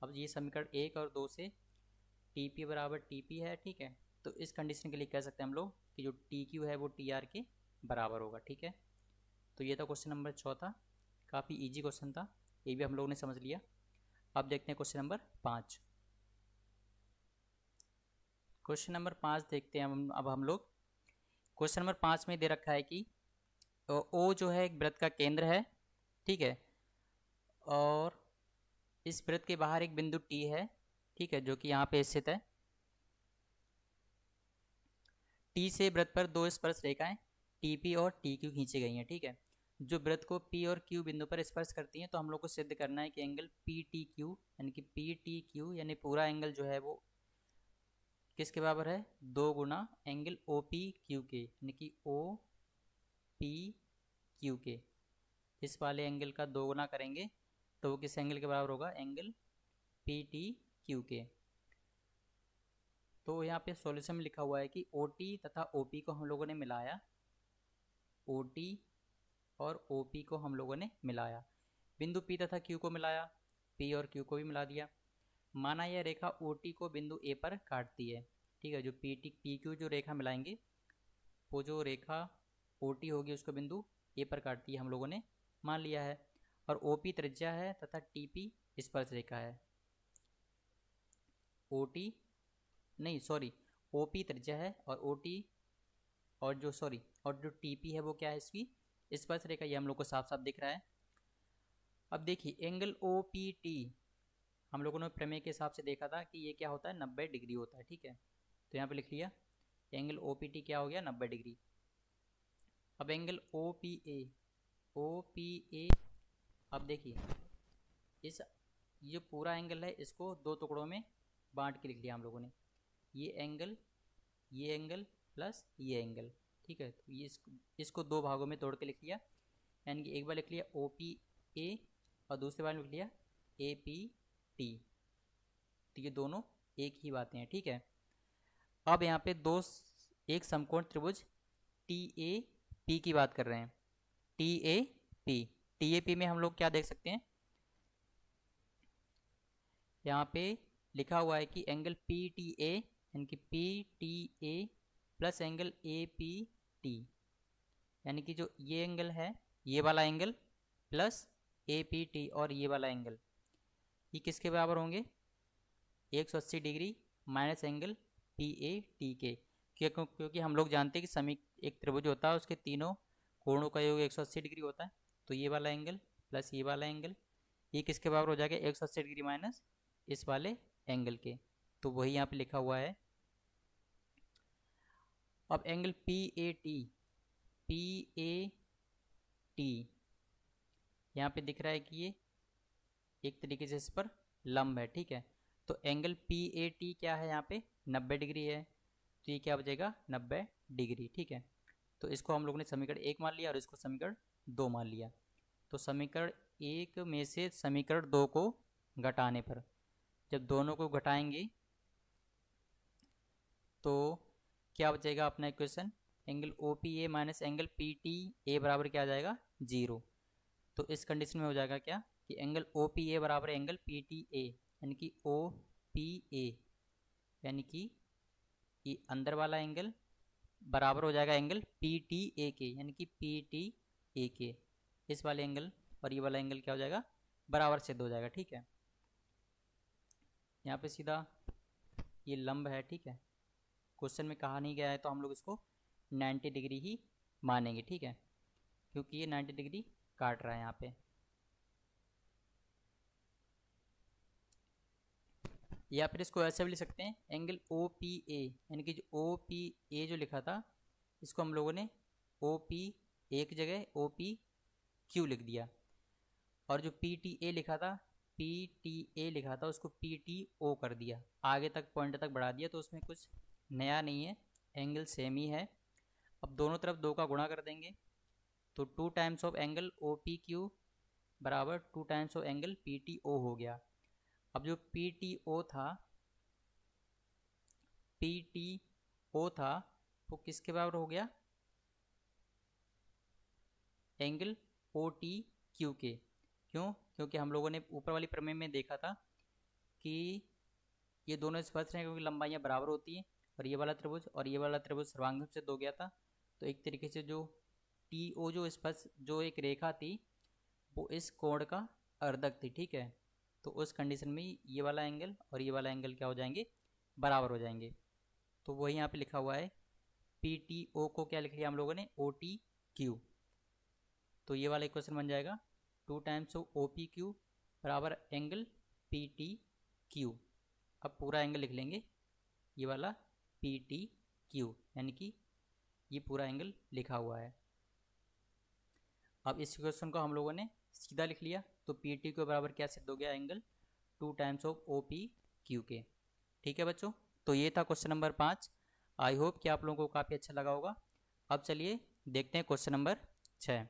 अब ये समीकरण 1 और 2 से TP बराबर TP है, ठीक है। तो इस कंडीशन के लिए कह सकते हैं हम लोग कि जो TQ है वो TR के बराबर होगा, ठीक है। तो ये था क्वेश्चन नंबर 4 था, काफ़ी इजी क्वेश्चन था, ये भी हम लोगों ने समझ लिया। अब देखते हैं क्वेश्चन नंबर 5। क्वेश्चन नंबर 5 देखते हैं अब हम लोग। क्वेश्चन नंबर 5 में दे रखा है कि O जो है एक वृत्त का केंद्र है, ठीक है, और इस वृत्त के बाहर एक बिंदु T है, ठीक है, जो कि यहाँ पे स्थित है। T से वृत्त पर दो स्पर्श रेखाएं TP और TQ खींची गई हैं, ठीक है, जो वृत्त को P और Q बिंदु पर स्पर्श करती हैं। तो हम लोग को सिद्ध करना है कि एंगल PTQ, यानी कि PTQ यानी पूरा एंगल जो है वो किसके बराबर है, 2 गुना एंगल OPQ के, यानी कि OPQ के, इस वाले एंगल का 2 गुना करेंगे तो वो किस एंगल के बराबर होगा, एंगल PTQ के। तो यहाँ पे सॉल्यूशन में लिखा हुआ है कि OT तथा OP को हम लोगों ने मिलाया, OT और OP को हम लोगों ने मिलाया, बिंदु P तथा Q को मिलाया, P और Q को भी मिला दिया। माना यह रेखा OT को बिंदु A पर काटती है, ठीक है, जो PQ जो रेखा मिलाएंगे वो जो रेखा OT होगी उसको बिंदु A पर काटती है, हम लोगों ने मान लिया है। और OP त्रिज्या है तथा TP स्पर्श रेखा है। OT नहीं सॉरी, OP त्रिज्या है और OT और जो TP है वो क्या है, इसकी स्पर्श रेखा। ये हम लोग को साफ साफ दिख रहा है। अब देखिए एंगल OPT हम लोगों ने प्रमेय के हिसाब से देखा था कि ये क्या होता है, 90 डिग्री होता है। ठीक है, तो यहाँ पे लिख लिया एंगल OPT क्या हो गया, 90 डिग्री। अब एंगल OPA अब देखिए इस ये जो पूरा एंगल है इसको दो टुकड़ों में बांट के लिख लिया हम लोगों ने, ये एंगल प्लस ये एंगल। ठीक है, तो ये इसको दो भागों में तोड़ के लिख लिया, यानी कि एक बार लिख लिया OPA और दूसरी बार लिख लिया APT। तो ये दोनों एक ही बातें हैं। ठीक है, अब यहाँ पे एक समकोण त्रिभुज TAP की बात कर रहे हैं। TAP में हम लोग क्या देख सकते हैं, यहाँ पे लिखा हुआ है कि एंगल PTA यानी कि PTA प्लस एंगल APT, यानी कि जो ये एंगल है ये वाला एंगल प्लस APT और ये वाला एंगल, ये किसके बराबर होंगे, 180 डिग्री माइनस एंगल PAT के। क्योंकि हम लोग जानते हैं कि एक त्रिभुज होता है उसके तीनों कोणों का योग 180 डिग्री होता है। तो ये वाला एंगल प्लस ये वाला एंगल, ये किसके बराबर हो जाएगा, 180 डिग्री माइनस इस वाले एंगल के। तो वही यहाँ पे लिखा हुआ है। अब एंगल PAT यहाँ पे दिख रहा है कि ये एक तरीके से इस पर लंब है। ठीक है, तो एंगल PAT क्या है, यहाँ पे 90 डिग्री है, तो ये क्या बचेगा, 90 डिग्री। ठीक है, तो इसको हम लोगों ने समीकरण 1 मान लिया और इसको समीकरण 2 मान लिया। तो समीकरण 1 में से समीकरण 2 को घटाने पर, जब दोनों को घटाएंगे तो क्या बचेगा अपना equation, angle OPA minus angle PTA बराबर क्या आ जाएगा, 0। तो इस कंडीशन में हो जाएगा क्या कि एंगल OPA बराबर एंगल PTA, यानी कि OPA यानी कि ये अंदर वाला एंगल बराबर हो जाएगा एंगल PTA के, यानी कि PTA के इस वाले एंगल और ये वाला एंगल क्या हो जाएगा, बराबर सिद्ध हो जाएगा। ठीक है, यहाँ पे सीधा ये लंब है। ठीक है, क्वेश्चन में कहा नहीं गया है तो हम लोग इसको 90 डिग्री ही मानेंगे। ठीक है, क्योंकि ये 90 डिग्री काट रहा है यहाँ पे। या फिर इसको ऐसे भी लिख सकते हैं, एंगल OPA यानी कि जो OPA जो लिखा था इसको हम लोगों ने OP एक जगह OPQ लिख दिया, और जो PTA लिखा था उसको PTO कर दिया, आगे तक पॉइंट तक बढ़ा दिया। तो उसमें कुछ नया नहीं है, एंगल सेम ही है। अब दोनों तरफ 2 का गुणा कर देंगे तो 2 टाइम्स ऑफ एंगल OPQ बराबर 2 टाइम्स ऑफ एंगल PTO हो गया। अब जो PTO था वो किसके बराबर हो गया, एंगल OTQ के। क्यों, क्योंकि हम लोगों ने ऊपर वाली प्रमेय में देखा था कि ये दोनों स्पर्श हैं क्योंकि लंबाइयाँ बराबर होती हैं, और ये वाला त्रिभुज और ये वाला त्रिभुज सर्वांग से दो गया था। तो एक तरीके से जो TO जो स्पर्श जो एक रेखा थी वो इस कोण का अर्धक थी। ठीक है, तो उस कंडीशन में ये वाला एंगल और ये वाला एंगल क्या हो जाएंगे, बराबर हो जाएंगे। तो वही यहाँ पे लिखा हुआ है, PTO को क्या लिख लिया हम लोगों ने, OTQ। तो ये वाला इक्वेशन बन जाएगा 2 टाइम्स ऑफ OPQ बराबर एंगल PTQ। अब पूरा एंगल लिख लेंगे, ये वाला PTQ, यानी कि ये पूरा एंगल लिखा हुआ है। अब इस इक्वेशन को हम लोगों ने सीधा लिख लिया, तो PTQ के बराबर क्या सिद्ध हो गया, एंगल 2 टाइम्स ऑफ OPQ के। ठीक है बच्चों, तो ये था क्वेश्चन नंबर 5। आई होप कि आप लोगों को काफ़ी अच्छा लगा होगा। अब चलिए देखते हैं क्वेश्चन नंबर 6।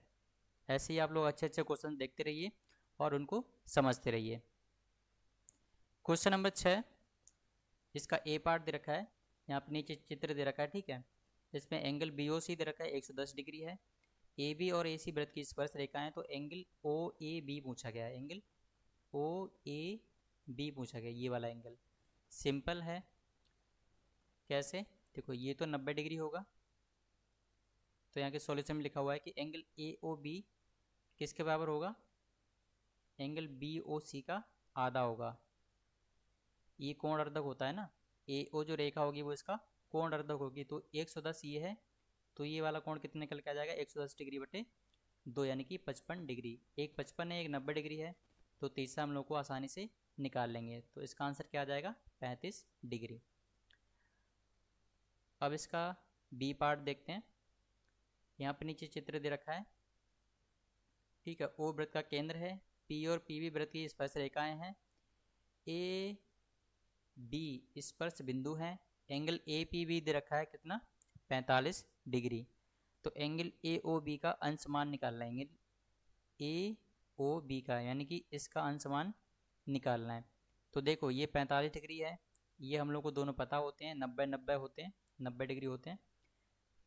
ऐसे ही आप लोग अच्छे अच्छे क्वेश्चन देखते रहिए और उनको समझते रहिए। क्वेश्चन नंबर 6, इसका ए पार्ट दे रखा है, यहाँ पे नीचे चित्र दे रखा है। ठीक है, इसमें एंगल BOC दे रखा है 110 डिग्री है। AB और AC वृत्त की स्पर्श रेखा है, तो एंगल OAB पूछा गया है, एंगल OAB पूछा गया, ये वाला एंगल सिंपल है। कैसे, देखो ये तो 90 डिग्री होगा, तो यहाँ के सॉल्यूशन में लिखा हुआ है कि एंगल AOB किसके बराबर होगा, एंगल बी ओ सी का आधा होगा। ये कोण अर्धक होता है ना, ए ओ जो रेखा होगी वो इसका कोण अर्धक होगी। तो 110 ये है, तो ये वाला कोण कितने निकल के आ जाएगा, 110 डिग्री बटे 2 यानी कि 55 डिग्री। एक 55 है, एक 90 डिग्री है, तो तीसरा हम लोग को आसानी से निकाल लेंगे। तो इसका आंसर क्या आ जाएगा, 35 डिग्री। अब इसका बी पार्ट देखते हैं। यहाँ पे नीचे चित्र दे रखा है, ठीक है। ओ वृत्त का केंद्र है, पी और पी भी वृत्त की स्पर्श रेखाएं हैं, ए बी स्पर्श बिंदु है, एंगल ए पी भी दे रखा है कितना, 45 डिग्री। तो एंगल ए ओ बी का अंशमान निकालना है, एंगल ए ओ बी का यानी कि इसका अंशमान निकालना है। तो देखो ये 45 डिग्री है, ये हम लोग को दोनों पता होते हैं, 90 होते हैं, 90 डिग्री होते हैं।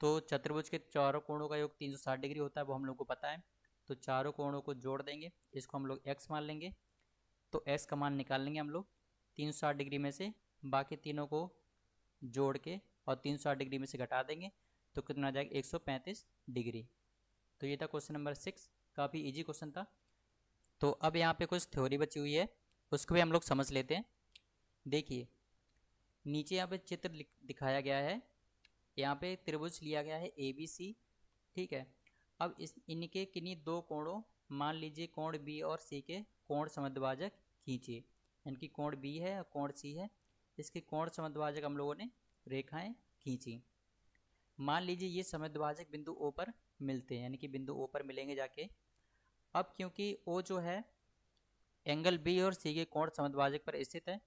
तो चतुर्भुज के चारों कोणों का योग 360 डिग्री होता है, वो हम लोग को पता है। तो चारों कोणों को जोड़ देंगे, इसको हम लोग x मान लेंगे। तो x का मान निकाल लेंगे हम लोग 360 डिग्री में से, बाकी तीनों को जोड़ के और 360 डिग्री में से घटा देंगे, तो कितना आ जाएगा, 135 डिग्री। तो ये था क्वेश्चन नंबर 6, काफ़ी इजी क्वेश्चन था। तो अब यहाँ पे कुछ थ्योरी बची हुई है, उसको भी हम लोग समझ लेते हैं। देखिए नीचे यहाँ पे चित्र दिखाया गया है, यहाँ पे त्रिभुज लिया गया है ए बी सी, ठीक है। अब इस इनके किन्हीं दो कोणों, मान लीजिए कोण बी और सी के कोण समद्विभाजक खींचिए, यानी कि कोण बी है और कोण सी है, इसके कोण समद्विभाजक हम लोगों ने रेखाएं खींची। मान लीजिए ये समद्विभाजक बिंदु ओ पर मिलते हैं, यानी कि बिंदु ओ पर मिलेंगे जाके। अब क्योंकि ओ जो है एंगल बी और सी के कोण समद्विभाजक पर स्थित है,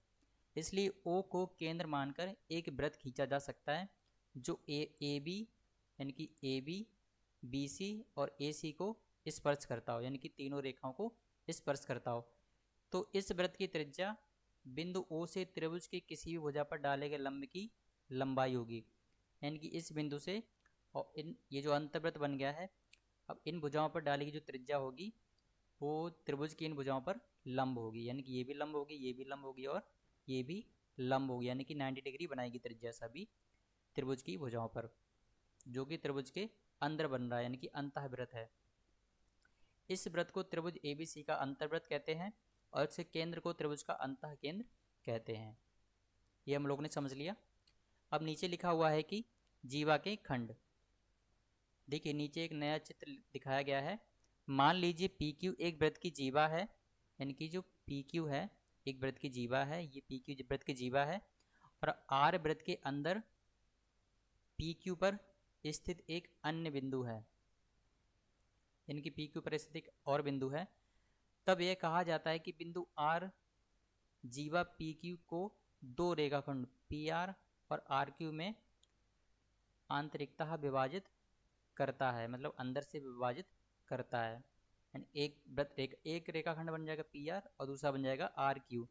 इसलिए ओ को केंद्र मानकर एक वृत्त खींचा जा सकता है जो ए बी यानी कि ए बी बी सी और ए सी को स्पर्श करता हो, यानी कि तीनों रेखाओं को स्पर्श करता हो। तो इस वृत्त की त्रिज्या बिंदु ओ से त्रिभुज की किसी भी भुजा पर डाले गए लंब की लंबाई होगी, यानी कि इस बिंदु से और इन ये जो अंतर्वृत्त बन गया है, अब इन भुजाओं पर डाली गई जो त्रिज्या होगी वो त्रिभुज की इन भुजाओं पर लंब होगी, यानी कि ये भी लंब होगी, ये भी लंब होगी और ये भी लंब होगी, यानी कि 90 डिग्री बनाएगी त्रिज्या सभी त्रिभुज की भुजाओं पर, जो कि त्रिभुज के अंदर बन रहा है, यानी कि अंतःवृत्त है। इस वृत्त को त्रिभुज एबीसी का अंतर्वृत्त कहते हैं और इसके केंद्र को त्रिभुज का अंतः केंद्र कहते हैं। ये हम लोग ने समझ लिया। अब नीचे लिखा हुआ है कि जीवा के खंड। देखिए नीचे एक नया चित्र दिखाया गया है। मान लीजिए पी क्यू एक वृत्त की जीवा है, यानी कि जो पी क्यू है एक वृत्त की जीवा है, ये पी क्यू वृत्त की जीवा है, और आर वृत्त के अंदर पी क्यू पर स्थित एक अन्य बिंदु है, यानी कि पी क्यू पर स्थित एक और बिंदु है। तब यह कहा जाता है कि बिंदु आर जीवा पी क्यू को दो रेखाखंड पी आर और आर क्यू में आंतरिकतः विभाजित करता है, मतलब अंदर से विभाजित करता है। यानी एक रेखाखंड बन जाएगा पी आर और दूसरा बन जाएगा आर क्यू।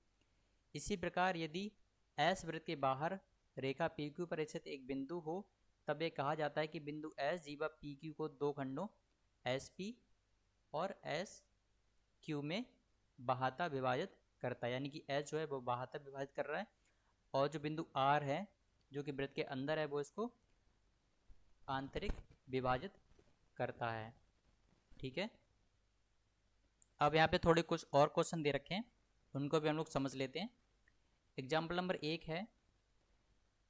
इसी प्रकार यदि एस वृत्त के बाहर रेखा पी क्यू पर स्थित एक बिंदु हो, तब यह कहा जाता है कि बिंदु एस जीवा पी क्यू को दो खंडों एस पी और एस क्यू में बहाता विभाजित करता है, यानी कि एस जो है वो बहाता विभाजित कर रहा है, और जो बिंदु आर है जो कि वृत्त के अंदर है वो इसको आंतरिक विभाजित करता है, ठीक है। अब यहाँ पे थोड़े कुछ और क्वेश्चन दे रखे हैं, उनको भी हम लोग समझ लेते हैं। एग्जाम्पल नंबर 1 है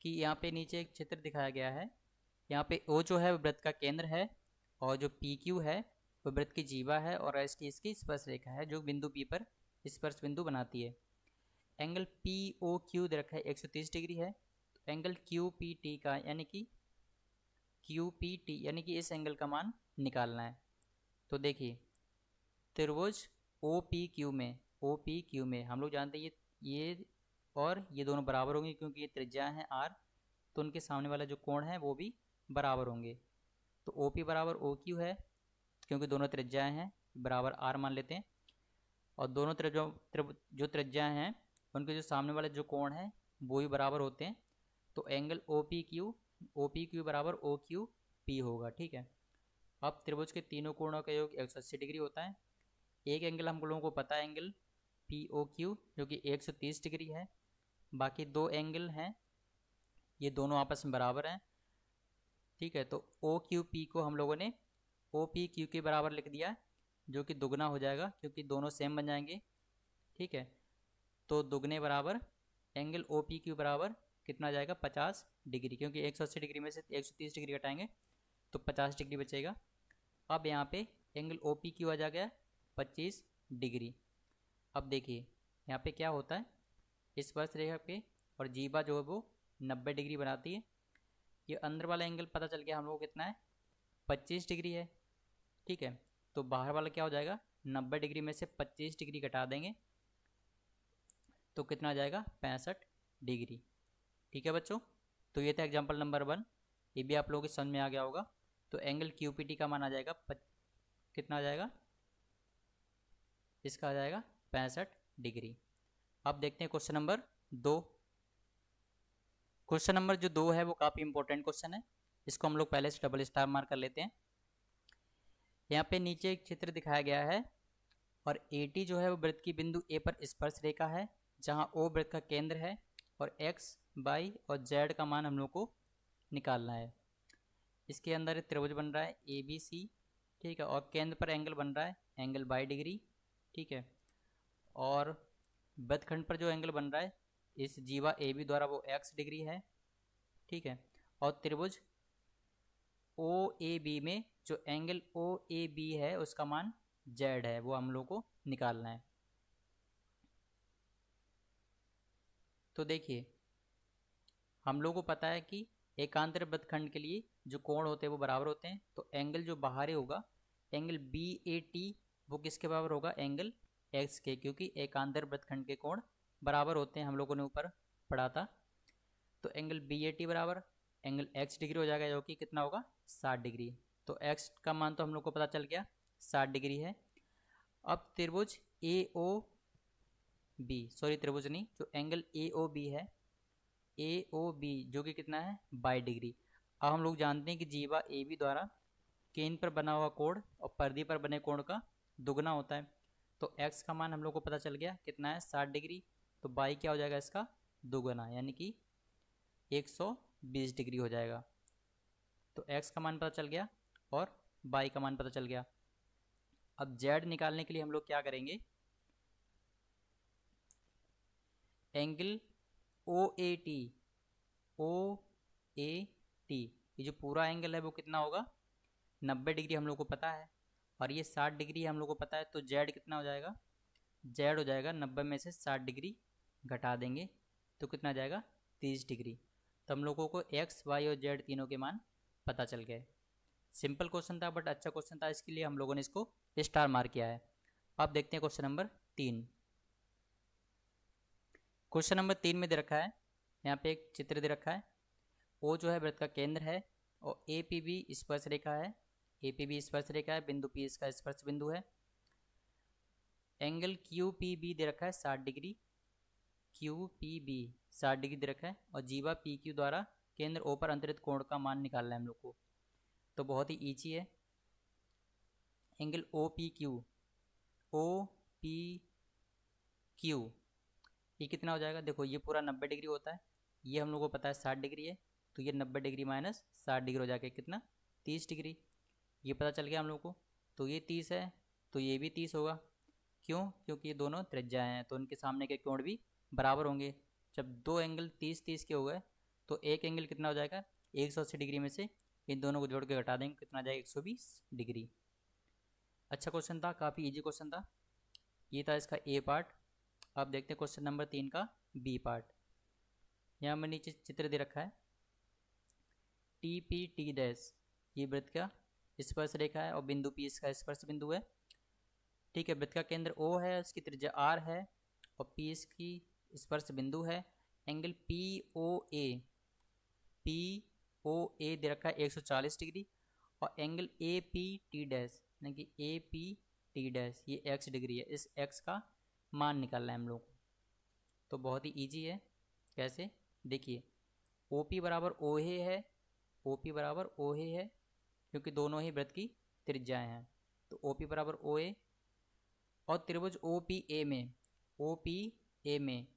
कि यहाँ पे नीचे एक चित्र दिखाया गया है। यहाँ पे ओ जो है वो वृत्त का केंद्र है, और जो पी क्यू है वो वृत्त की जीवा है, और एस टी इसकी स्पर्श रेखा है जो बिंदु पी पर स्पर्श बिंदु बनाती है। एंगल पी ओ क्यू दे रखा है 130 डिग्री है। तो एंगल क्यू पी टी का यानी कि क्यू पी टी यानी कि इस एंगल का मान निकालना है। तो देखिए त्रिभुज ओ पी क्यू में हम लोग जानते हैं ये और ये दोनों बराबर होंगे, क्योंकि ये त्रिज्या है आर, तो उनके सामने वाला जो कोण है वो भी बराबर होंगे। तो ओ पी बराबर ओ क्यू है, क्योंकि दोनों त्रिज्याएं हैं, बराबर आर मान लेते हैं, और दोनों जो त्रिज्याएं हैं उनके जो सामने वाले जो कोण हैं वो भी बराबर होते हैं। तो एंगल ओ पी क्यू बराबर ओ क्यू पी होगा, ठीक है। अब त्रिभुज के तीनों कोणों का योग 180 डिग्री होता है। एक एंगल हम लोगों को पता है एंगल पी ओ क्यू जो कि 130 डिग्री है, बाकी दो एंगल हैं ये दोनों आपस में बराबर हैं, ठीक है। तो ओ क्यू पी को हम लोगों ने ओ पी क्यू के बराबर लिख दिया, जो कि दुगना हो जाएगा क्योंकि दोनों सेम बन जाएंगे। ठीक है, तो दुगने बराबर एंगल ओ पी क्यू बराबर कितना आ जाएगा 50 डिग्री, क्योंकि 180 डिग्री में से 130 डिग्री घटाएंगे तो 50 डिग्री बचेगा। अब यहाँ पे एंगल ओ पी क्यू आ जा गया 25 डिग्री। अब देखिए यहाँ पे क्या होता है, इस स्पर्श रेखा पे और जीवा जो है वो 90 डिग्री बनाती है। ये अंदर वाला एंगल पता चल गया हम लोग को कितना है 25 डिग्री है। ठीक है, तो बाहर वाला क्या हो जाएगा 90 डिग्री में से 25 डिग्री घटा देंगे तो कितना आ जाएगा 65 डिग्री। ठीक है बच्चों, तो ये था एग्जाम्पल नंबर 1, ये भी आप लोगों के समझ में आ गया होगा। तो एंगल क्यू पी टी का मान आ जाएगा कितना आ जाएगा, इसका आ जाएगा 65 डिग्री। अब देखते हैं क्वेश्चन नंबर 2। क्वेश्चन नंबर जो 2 है वो काफ़ी इंपॉर्टेंट क्वेश्चन है, इसको हम लोग पहले से डबल स्टार मार्क कर लेते हैं। यहाँ पे नीचे एक चित्र दिखाया गया है और AT जो है वो वृत्त की बिंदु A पर स्पर्श रेखा है, जहाँ O वृत्त का केंद्र है और X, Y और Z का मान हम लोग को निकालना है। इसके अंदर एक त्रिभुज बन रहा है ABC, ठीक है, और केंद्र पर एंगल बन रहा है एंगल 22 डिग्री। ठीक है, और वृत्तखंड पर जो एंगल बन रहा है इस जीवा AB द्वारा वो X डिग्री है। ठीक है, और त्रिभुज OAB में जो एंगल OAB है उसका मान Z है, वो हम लोग को निकालना है। तो देखिए हम लोग को पता है कि एकांतर वृत्तखंड के लिए जो कोण होते हैं वो बराबर होते हैं, तो एंगल जो बाहरी होगा एंगल BAT वो किसके बराबर होगा एंगल X के, क्योंकि एकांतर वृत्तखंड के कोण बराबर होते हैं, हम लोगों ने ऊपर पढ़ा था। तो एंगल BAT बराबर एंगल X डिग्री हो जाएगा, जो कि कितना होगा 60 डिग्री। तो X का मान तो हम लोग को पता चल गया 60 डिग्री है। अब त्रिभुज त्रिभुज नहीं, जो एंगल AOB है AOB जो कि कितना है 22 डिग्री। अब हम लोग जानते हैं कि जीवा AB द्वारा केंद्र पर बना हुआ कोण और परिधि पर बने कोण का दुगना होता है। तो x का मान हम लोग को पता चल गया कितना है 60 डिग्री, तो बाई क्या हो जाएगा इसका दुगना, यानी कि 120 डिग्री हो जाएगा। तो x का मान पता चल गया और बाई का मान पता चल गया। अब z निकालने के लिए हम लोग क्या करेंगे, एंगल OAT ये जो पूरा एंगल है वो कितना होगा 90 डिग्री हम लोग को पता है, और ये 60 डिग्री हम लोग को पता है। तो z कितना हो जाएगा, z हो जाएगा 90 में से 60 डिग्री घटा देंगे तो कितना आ जाएगा 30 डिग्री। तो हम लोगों को x, y और z तीनों के मान पता चल गए। सिंपल क्वेश्चन था बट अच्छा क्वेश्चन था, इसके लिए हम लोगों ने इसको स्टार मार्क किया है। अब देखते हैं क्वेश्चन नंबर 3। क्वेश्चन नंबर 3 में दे रखा है, यहाँ पे एक चित्र दे रखा है, O जो है वृत्त का केंद्र है और APB स्पर्श रेखा है, APB स्पर्श रेखा है, बिंदु P इसका स्पर्श बिंदु है। एंगल QPB दे रखा है 60 डिग्री, QPB 60 डिग्री दे रखा है, और जीवा PQ द्वारा केंद्र O पर अंतरित कोण का मान निकालना है हम लोग को। तो बहुत ही ईजी है। एंगल OPQ ये कितना हो जाएगा, देखो ये पूरा 90 डिग्री होता है, ये हम लोग को पता है 60 डिग्री है, तो ये 90 डिग्री माइनस 60 डिग्री हो जाके कितना 30 डिग्री, ये पता चल गया हम लोग को। तो ये 30 है तो ये भी 30 होगा, क्यों, क्योंकि ये दोनों त्रिज्या हैं तो उनके सामने के कोण भी बराबर होंगे। जब दो एंगल 30-30 के हो गए तो एक एंगल कितना हो जाएगा 180 डिग्री में से इन दोनों को जोड़ के घटा देंगे, कितना आ जाएगा 120 डिग्री। अच्छा क्वेश्चन था, काफ़ी इजी क्वेश्चन था। ये था इसका ए पार्ट। अब देखते हैं क्वेश्चन नंबर 3 का बी पार्ट। यहाँ में नीचे चित्र दे रखा है TP ये वृत्त का स्पर्श रेखा है और बिंदु P इसका स्पर्श बिंदु है। ठीक है, वृत्त का केंद्र O है, उसकी त्रिज्या R है और P इसकी स्पर्श बिंदु है। एंगल POA दे रखा है 140 डिग्री और एंगल APT यानी कि APT ये x डिग्री है, इस x का मान निकालना है हम लोग को। तो बहुत ही इजी है, कैसे देखिए OP बराबर OA है, OP बराबर OA है क्योंकि दोनों ही वृत्त की त्रिज्याएं हैं। तो OP बराबर OA और त्रिभुज OPA में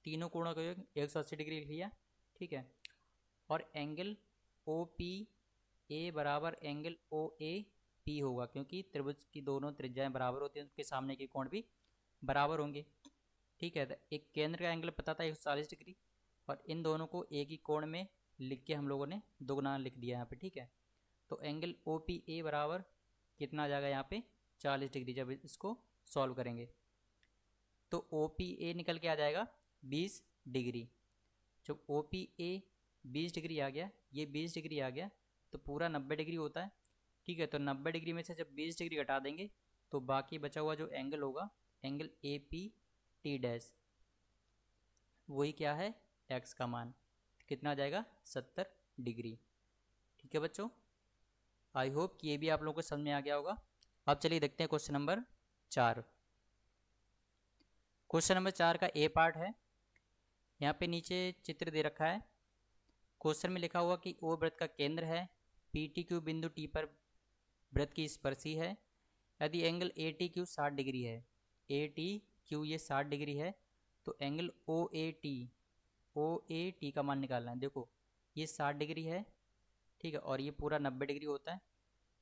तीनों कोणों का योग 180 डिग्री लिया। ठीक है, और एंगल OPA बराबर एंगल OA पी होगा, क्योंकि त्रिभुज की दोनों त्रिज्याएं बराबर होती हैं, उसके सामने के कोण भी बराबर होंगे। ठीक है, तो एक केंद्र का एंगल पता था 140 डिग्री, और इन दोनों को एक ही कोण में लिख के हम लोगों ने दोगुना लिख दिया यहाँ पे। ठीक है, तो एंगल ओ पी ए बराबर कितना आ जाएगा यहाँ पे 40 डिग्री, जब इसको सॉल्व करेंगे तो ओ पी ए निकल के आ जाएगा 20 डिग्री। जब ओ पी ए 20 डिग्री आ गया, ये 20 डिग्री आ गया, तो पूरा 90 डिग्री होता है। ठीक है, तो 90 डिग्री में से जब 20 डिग्री घटा देंगे तो बाकी बचा हुआ जो एंगल होगा, angle A P T dash, वही क्या है, एक्स का मान कितना आ जाएगा 70 डिग्री। ठीक है बच्चों, आई होप कि ये भी आप लोगों को समझ में आ गया होगा। अब चलिए देखते हैं क्वेश्चन नंबर 4। क्वेश्चन नंबर 4 का ए पार्ट है। यहाँ पे नीचे चित्र दे रखा है। क्वेश्चन में लिखा हुआ कि ओ वृत्त का केंद्र है, पी टी क्यू बिंदु टी पर वृत्त की स्पर्शी है। यदि angle A T Q 60 degree है, ए टी क्यू ये 60 डिग्री है, तो एंगल ओ ए टी का मान निकालना है। देखो ये 60 डिग्री है, ठीक है, और ये पूरा 90 डिग्री होता है,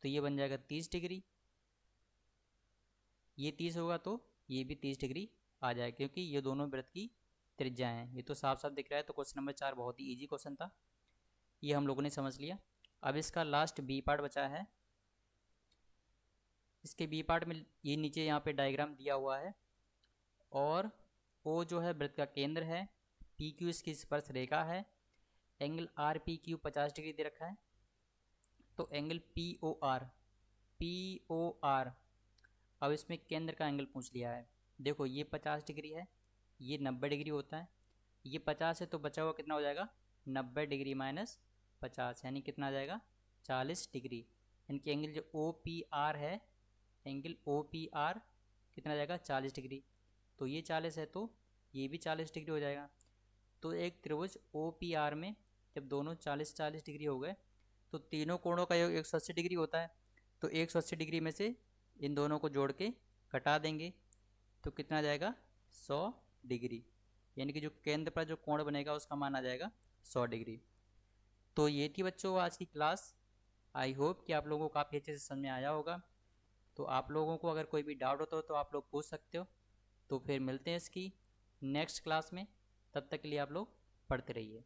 तो ये बन जाएगा 30 डिग्री। ये 30 होगा तो ये भी 30 डिग्री आ जाएगा, क्योंकि ये दोनों वृत्त की त्रिज्याएं हैं। ये तो साफ साफ दिख रहा है। तो क्वेश्चन नंबर 4 बहुत ही इजी क्वेश्चन था, ये हम लोगों ने समझ लिया। अब इसका लास्ट बी पार्ट बचा है। इसके बी पार्ट में ये नीचे यहाँ पे डायग्राम दिया हुआ है, और ओ जो है वृत्त का केंद्र है, पी क्यू इसकी स्पर्श रेखा है, angle R P Q 50 degree दे रखा है। तो एंगल पी ओ आर, अब इसमें केंद्र का एंगल पूछ लिया है। देखो ये 50 डिग्री है, ये 90 डिग्री होता है, ये 50 है, तो बचा हुआ कितना हो जाएगा 90 डिग्री माइनस 50, यानी कितना आ जाएगा 40 डिग्री। यानी कि एंगल जो ओ पी आर है, एंगल ओ पी आर कितना आ जाएगा 40 डिग्री। तो ये 40 है, तो ये भी 40 डिग्री हो जाएगा। तो एक त्रिभुज ओ पी आर में जब दोनों 40-40 डिग्री हो गए, तो तीनों कोणों का योग 180 डिग्री होता है। तो 180 डिग्री में से इन दोनों को जोड़ के घटा देंगे, तो कितना आ जाएगा 100 डिग्री। यानी कि जो केंद्र पर जो कोण बनेगा उसका मान आ जाएगा 100 डिग्री। तो ये थी बच्चों आज की क्लास। आई होप कि आप लोगों को काफ़ी अच्छे से समझ में आया होगा। तो आप लोगों को अगर कोई भी डाउट होता हो तो आप लोग पूछ सकते हो। तो फिर मिलते हैं इसकी नेक्स्ट क्लास में, तब तक के लिए आप लोग पढ़ते रहिए।